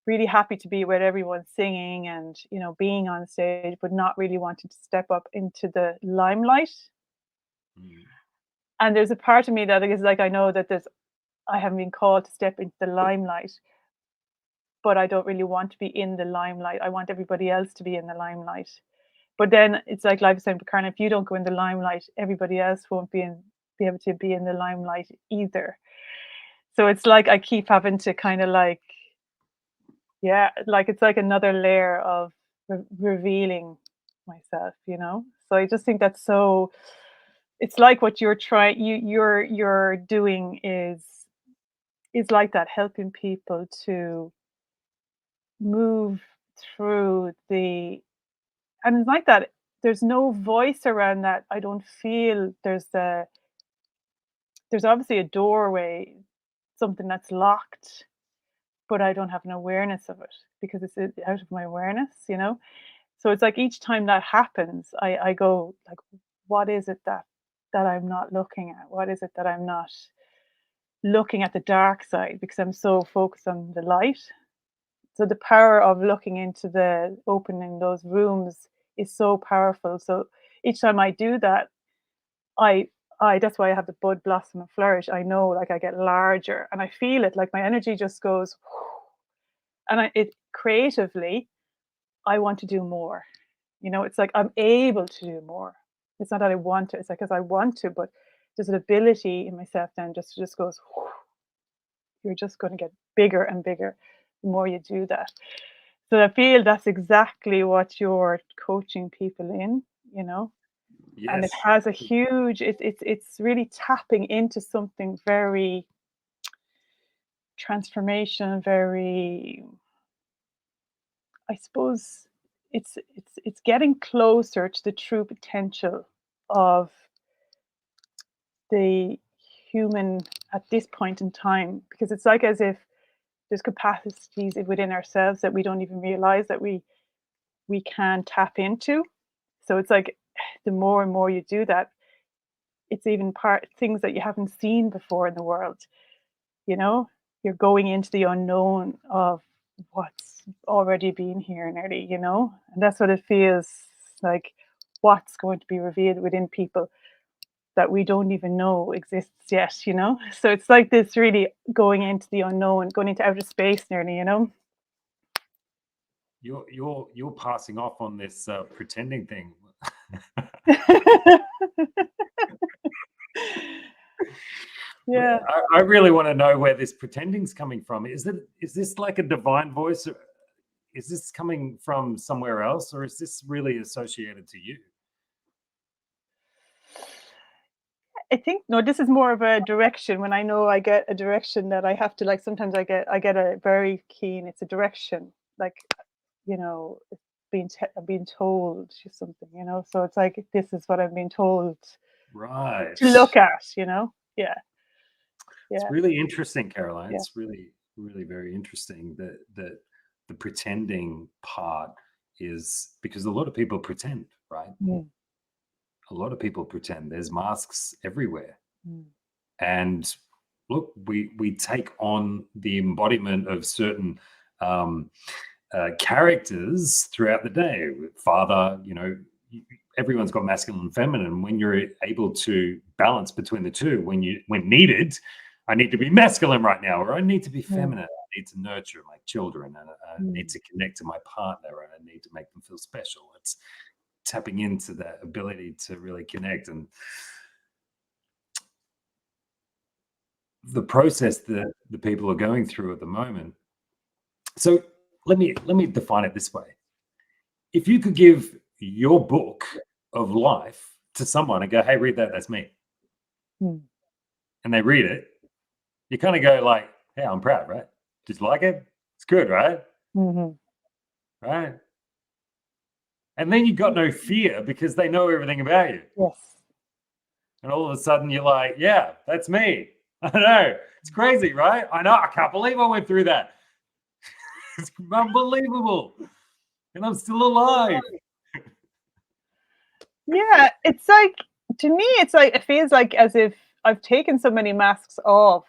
S1: really happy to be with everyone singing and, you know, being on stage, but not really wanting to step up into the limelight.
S2: Mm.
S1: And there's a part of me that is like, I know that I haven't been called to step into the limelight, but I don't really want to be in the limelight. I want everybody else to be in the limelight. But then it's like life is saying, Karen, if you don't go in the limelight, everybody else won't be able to be in the limelight either. So it's like I keep having to kind of like, yeah, like it's like another layer of revealing myself, you know? So I just think that's so, it's like what you're trying you're doing is like that, helping people to move through the, and it's like that there's no voice around that. I don't feel there's obviously a doorway, something that's locked, but I don't have an awareness of it because it's out of my awareness, you know? So it's like each time that happens, I go like, what is it that I'm not looking at? What is it that I'm not looking at the dark side because I'm so focused on the light? So the power of looking into the opening those rooms is so powerful. So each time I do that, I I that's why I have the bud blossom and flourish. I know like I get larger and I feel it like my energy just goes and it creatively I want to do more. You know, it's like I'm able to do more. It's not that I want to. It's like because I want to, but there's an ability in myself then just goes. You're just going to get bigger and bigger the more you do that. So I feel that's exactly what you're coaching people in. You know, and it
S2: Yes.
S1: has a huge. It's really tapping into something very transformation. Very, I suppose, it's getting closer to the true potential of the human at this point in time, because it's like as if there's capacities within ourselves that we don't even realize that we can tap into. So it's like the more and more you do that, it's even part things that you haven't seen before in the world. You know, you're going into the unknown of what's already been here nearly. You know, and that's what it feels like. What's going to be revealed within people that we don't even know exists yet, you know? So it's like this really going into the unknown, going into outer space nearly, you know?
S2: You're passing off on this pretending thing.
S1: Yeah.
S2: I really want to know where this pretending's coming from. Is this like a divine voice? Is this coming from somewhere else, or is this really associated to you?
S1: I think no, this is more of a direction when I know I get a direction that I have to like sometimes I get a very keen, it's a direction. Like, you know, it's I'm being told something, you know. So it's like this is what I'm being told
S2: Right.
S1: to look at, you know? Yeah.
S2: It's
S1: Yeah.
S2: really interesting, Caroline.
S1: Yeah.
S2: It's really, really very interesting that the pretending part is because a lot of people pretend, right?
S1: Mm,
S2: A lot of people pretend. There's masks everywhere.
S1: mm,
S2: And look, we take on the embodiment of certain characters throughout the day. Father, everyone's got masculine and feminine. When you're able to balance between the two, when needed, I need to be masculine right now, or I need to be feminine. I need to nurture my children, and I need to connect to my partner, and I need to make them feel special. It's tapping into that ability to really connect. And the process that the people are going through at the moment. So let me define it this way. If you could give your book of life to someone and go, hey, read that, that's me. And they read it, you kind of go like, hey, I'm proud, right? Just like it? It's good, right? Right? And then you got no fear because they know everything about you.
S1: Yes.
S2: And all of a sudden you're like, yeah, that's me. I know. It's crazy, right? I know. I can't believe I went through that. It's unbelievable. And I'm still alive.
S1: Yeah, it's like, to me, it's like, it feels like as if I've taken so many masks off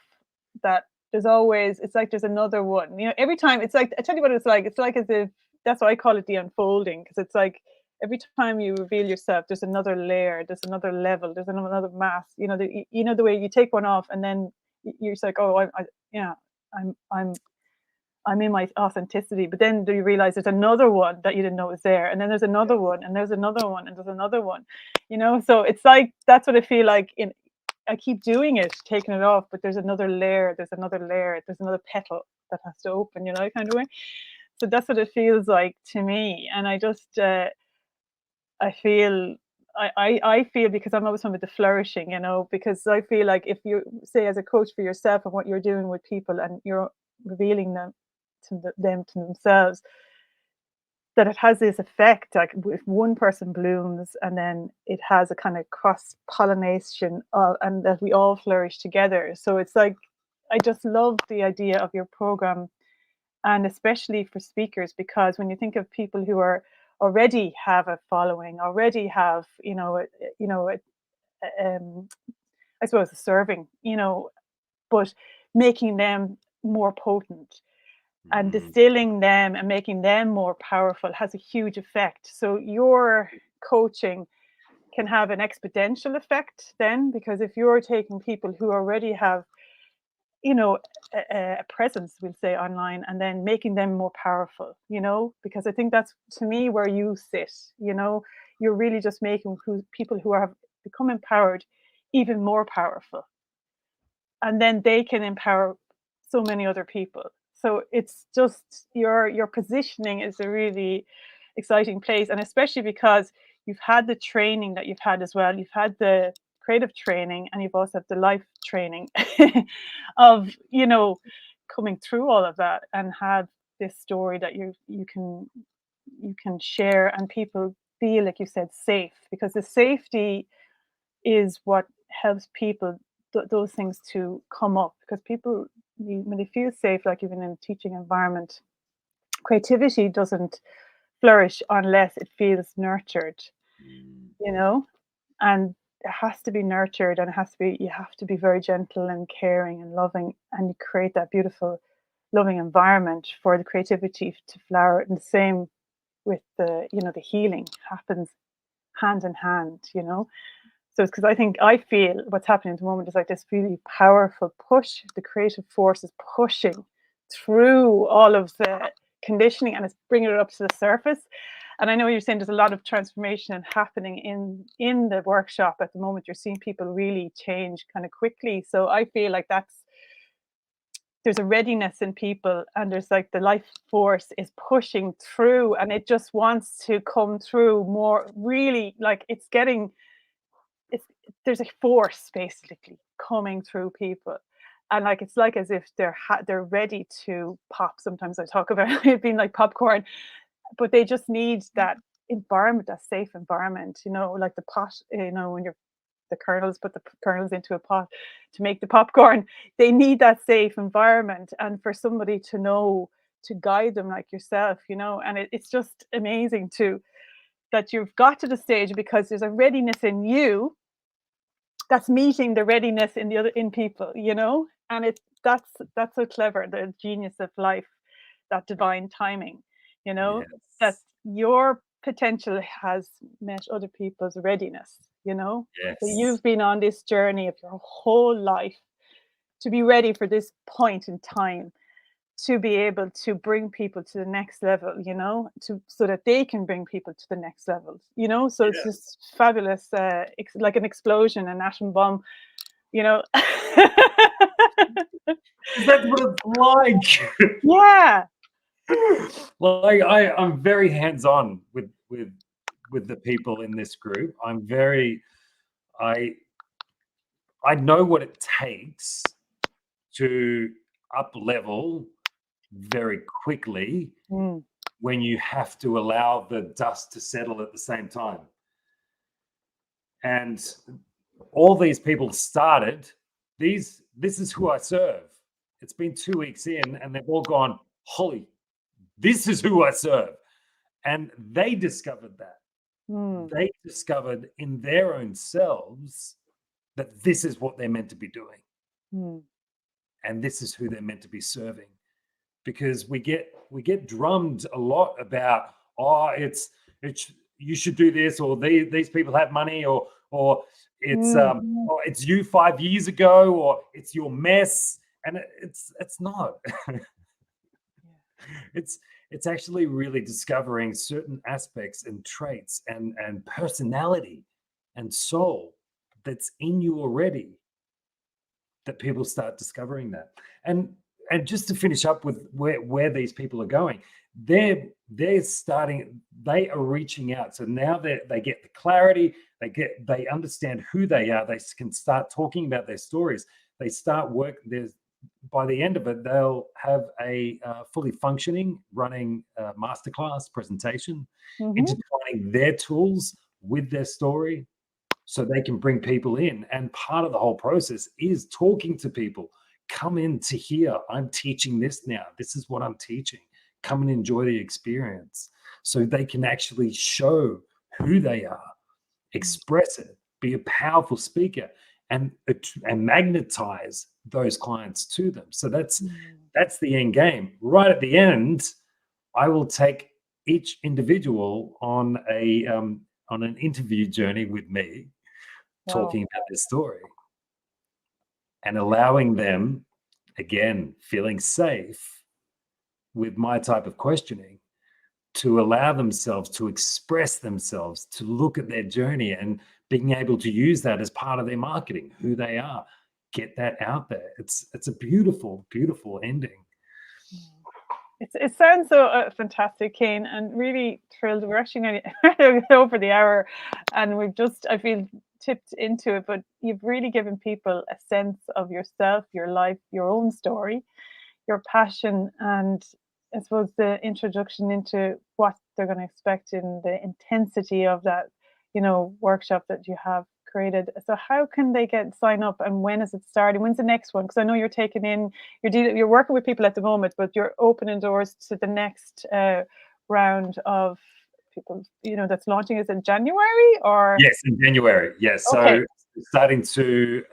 S1: that there's always, it's like there's another one. Every time, it's like, I tell you what it's like as if, that's why I call it the unfolding, because it's like every time you reveal yourself, there's another layer, there's another level, there's another mask. The way you take one off and then you're just like, oh, I'm in my authenticity, but then you realize there's another one that you didn't know was there, and then there's another one, and there's another one, and there's another one. So it's like, that's what I feel like. I keep doing it, taking it off, but there's another layer, there's another layer, there's another petal that has to open, kind of way. So that's what it feels like to me, and I just I feel. I feel, because I'm always talking about the flourishing, because I feel like if you say, as a coach for yourself and what you're doing with people, and you're revealing them to themselves, that it has this effect, like if one person blooms, and then it has a kind of cross pollination, and that we all flourish together. So it's like, I just love the idea of your program, and especially for speakers, because when you think of people who are already have a following, already have I suppose, serving, but making them more potent, and distilling them and making them more powerful has a huge effect. So your coaching can have an exponential effect then, because if you're taking people who already have, a presence, we'll say, online, and then making them more powerful, because I think that's, to me, where you sit. You're really just making people who have become empowered even more powerful, and then they can empower so many other people. So it's just, your positioning is a really exciting place, and especially because you've had the training that you've had as well. You've had the creative training, and you've also had the life training of coming through all of that, and have this story that you can share, and people feel, like you said, safe, because the safety is what helps people, those things to come up, because people, when they feel safe, like even in a teaching environment, creativity doesn't flourish unless it feels nurtured, and it has to be nurtured, and you have to be very gentle and caring and loving, and you create that beautiful loving environment for the creativity to flower. And the same with the healing happens hand in hand. So it's because I feel what's happening at the moment is like this really powerful push. The creative force is pushing through all of the conditioning, and it's bringing it up to the surface. And I know you're saying there's a lot of transformation happening in the workshop at the moment. You're seeing people really change kind of quickly. So I feel like there's a readiness in people, and there's like the life force is pushing through, and it just wants to come through more, really, like there's a force basically coming through people, and like it's like as if they're ready to pop. Sometimes I talk about it being like popcorn, but they just need that environment, that safe environment, like the pot, when the kernels, put the kernels into a pot to make the popcorn. They need that safe environment, and for somebody to know, to guide them, like yourself, and it's just amazing that you've got to the stage, because there's a readiness in you that's meeting the readiness in people, And that's so clever, the genius of life, that divine timing, that
S2: Yes.
S1: your potential has met other people's readiness, that
S2: Yes.
S1: you've been on this journey of your whole life to be ready for this point in time, to be able to bring people to the next level, so that they can bring people to the next level, so it's
S2: Yeah.
S1: just fabulous, like an explosion, an atom bomb,
S2: That's what it's like.
S1: yeah.
S2: Like I'm very hands-on with the people in this group. I I know what it takes to up level very quickly
S1: Mm,
S2: when you have to allow the dust to settle at the same time. And all these people started, this is who I serve. It's been 2 weeks in, and they've all gone, holy, this is who I serve. And they discovered that.
S1: mm,
S2: They discovered in their own selves that this is what they're meant to be doing.
S1: mm,
S2: And this is who they're meant to be serving. Because we get drummed a lot about, oh, it's you should do this, or these people have money, or it's
S1: mm,
S2: or it's you 5 years ago, or it's your mess. And it's not. it's it's actually really discovering certain aspects and traits and personality and soul that's in you already, that people start discovering that. And just to finish up with where these people are going, they're starting, they are reaching out. So now they get the clarity, they understand who they are, they can start talking about their stories, they start work. There's By the end of it, they'll have a fully functioning running masterclass presentation,
S1: mhm,
S2: intertwining their tools with their story, so they can bring people in. And part of the whole process is talking to people. Come in to hear, I'm teaching this now. This is what I'm teaching. Come and enjoy the experience. So they can actually show who they are, express it, be a powerful speaker, and magnetize those clients to them. So
S1: mm.
S2: that's the end game. Right at the end, I will take each individual on an interview journey with me,
S1: Wow.
S2: talking about their story and allowing them, again, feeling safe with my type of questioning, to allow themselves to express themselves, to look at their journey and being able to use that as part of their marketing, who they are, get that out there. It's a beautiful, beautiful ending.
S1: It sounds so fantastic, Kane, and really thrilled. We're actually nearly over the hour, and we've just, I feel, tipped into it. But you've really given people a sense of yourself, your life, your own story, your passion, and I suppose the introduction into what they're going to expect in the intensity of that, workshop that you have created. So how can they sign up, and when is it starting? When's the next one? Because I know you're taking in, you're working with people at the moment, but you're opening doors to the next round of people, that's launching. Is in January or?
S2: Yes, in January. Yes.
S1: Okay.
S2: So starting to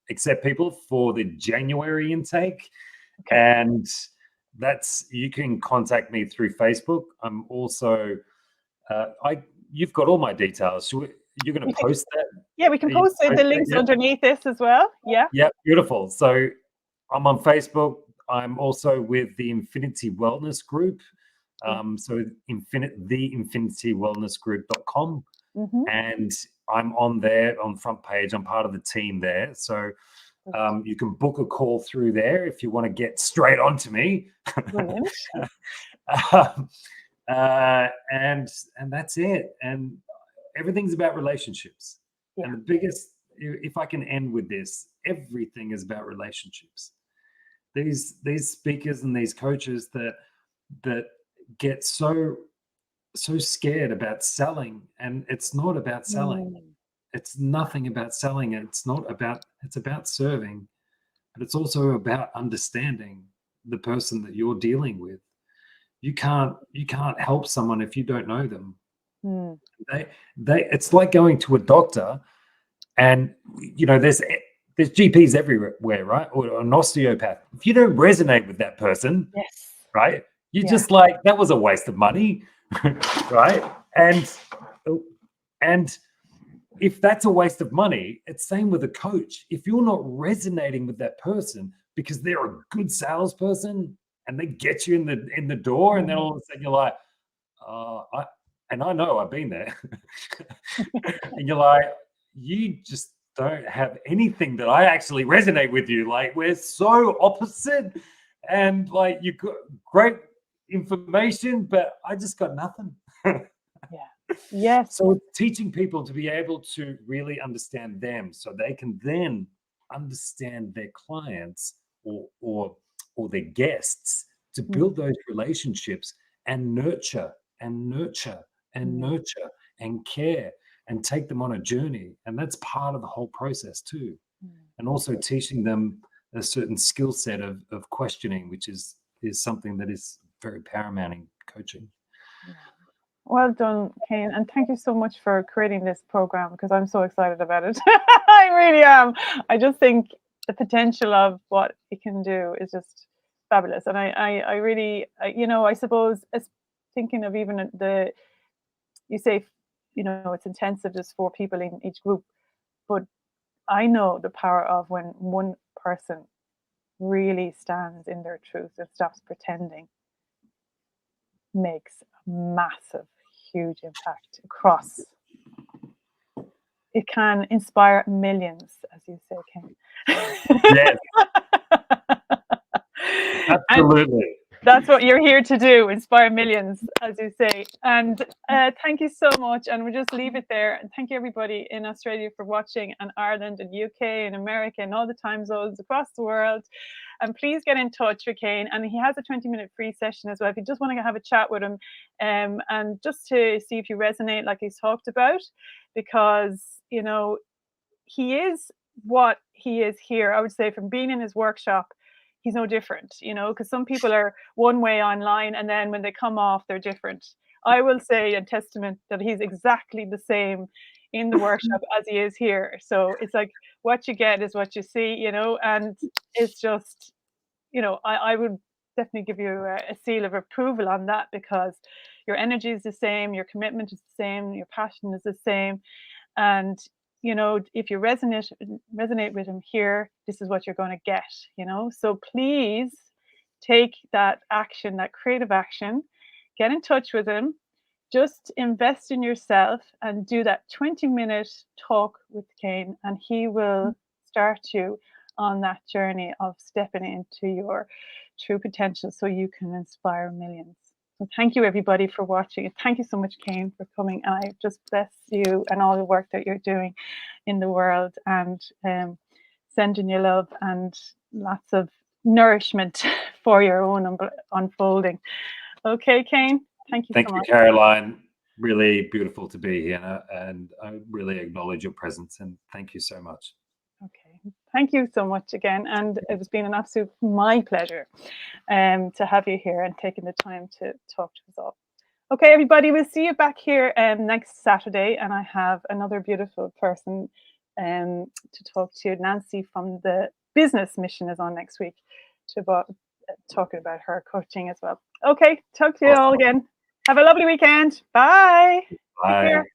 S2: accept people for the January intake.
S1: Okay.
S2: And you can contact me through Facebook. I'm also, you've got all my details. You're going to post that?
S1: Yeah, we can
S2: Are you
S1: post
S2: gonna
S1: the
S2: post that?
S1: links
S2: Yeah.
S1: underneath this as well. Yeah.
S2: Yeah, beautiful. So I'm on Facebook. I'm also with the Infinity Wellness Group. So theinfinitywellnessgroup.com.
S1: Mm-hmm.
S2: And I'm on there on the front page. I'm part of the team there. So you can book a call through there if you want to get straight on to me.
S1: Brilliant.
S2: And that's it. And everything's about relationships.
S1: Yeah.
S2: And the biggest, if I can end with this, everything is about relationships. These speakers and these coaches that get so scared about selling, and it's not about selling.
S1: Mm.
S2: It's nothing about selling. It's about serving, but it's also about understanding the person that you're dealing with. You can't help someone if you don't know them. They it's like going to a doctor, and there's there's GPs everywhere, right? Or an osteopath. If you don't resonate with that person,
S1: Yes.
S2: right? You're just like, that was a waste of money, right? And if that's a waste of money, it's same with a coach. If you're not resonating with that person because they're a good salesperson and they get you in the door, and then all of a sudden you're like, I know I've been there, and you're like, you just don't have anything that I actually resonate with you. Like, we're so opposite, and like, you got great information, but I just got nothing.
S1: Yes.
S2: So teaching people to be able to really understand them, so they can then understand their clients or their guests, to build those relationships and nurture and nurture and nurture and care and take them on a journey. And that's part of the whole process too. And also teaching them a certain skill set of questioning, which is something that is very paramount in coaching.
S1: Well done, Kane, and thank you so much for creating this program, because I'm so excited about it. I really am. I just think the potential of what it can do is just fabulous, and I really, I suppose, as thinking of even you say, it's intensive, there's 4 people in each group, but I know the power of when one person really stands in their truth and stops pretending makes a massive, huge impact across. It can inspire millions, as you say, Kane.
S2: Yes. Absolutely.
S1: And that's what you're here to do, inspire millions, as you say. And thank you so much. And we'll just leave it there. And thank you, everybody in Australia, for watching, and Ireland and UK and America and all the time zones across the world. And please get in touch with Kane. And he has a 20-minute free session as well, if you just want to have a chat with him, and just to see if you resonate, like he's talked about, because, he is what he is here. I would say, from being in his workshop, he's no different, because some people are one way online, and then when they come off, they're different. I will say in testament that he's exactly the same in the workshop as he is here. So it's like, what you get is what you see, and it's just, I would definitely give you a seal of approval on that, because your energy is the same, your commitment is the same, your passion is the same. And if you resonate with him here, this is what you're going to get. So please take that action, that creative action, get in touch with him, just invest in yourself, and do that 20-minute talk with Kane, and he will start you on that journey of stepping into your true potential, so you can inspire millions. So thank you, everybody, for watching. And thank you so much, Kane, for coming. And I just bless you and all the work that you're doing in the world, and sending you love and lots of nourishment for your own unfolding. Okay, Kane, thank you so much.
S2: Thank you, Caroline. Really beautiful to be here, and I really acknowledge your presence, and thank you so much.
S1: Okay, thank you so much again, and it's been an absolute my pleasure to have you here and taking the time to talk to us all. Okay, everybody, we'll see you back here next Saturday, and I have another beautiful person to talk to. Nancy from the Business Mission is on next week talking about her coaching as well. Okay, talk to you all again. Have a lovely weekend. Bye.
S2: Bye.
S1: Take care.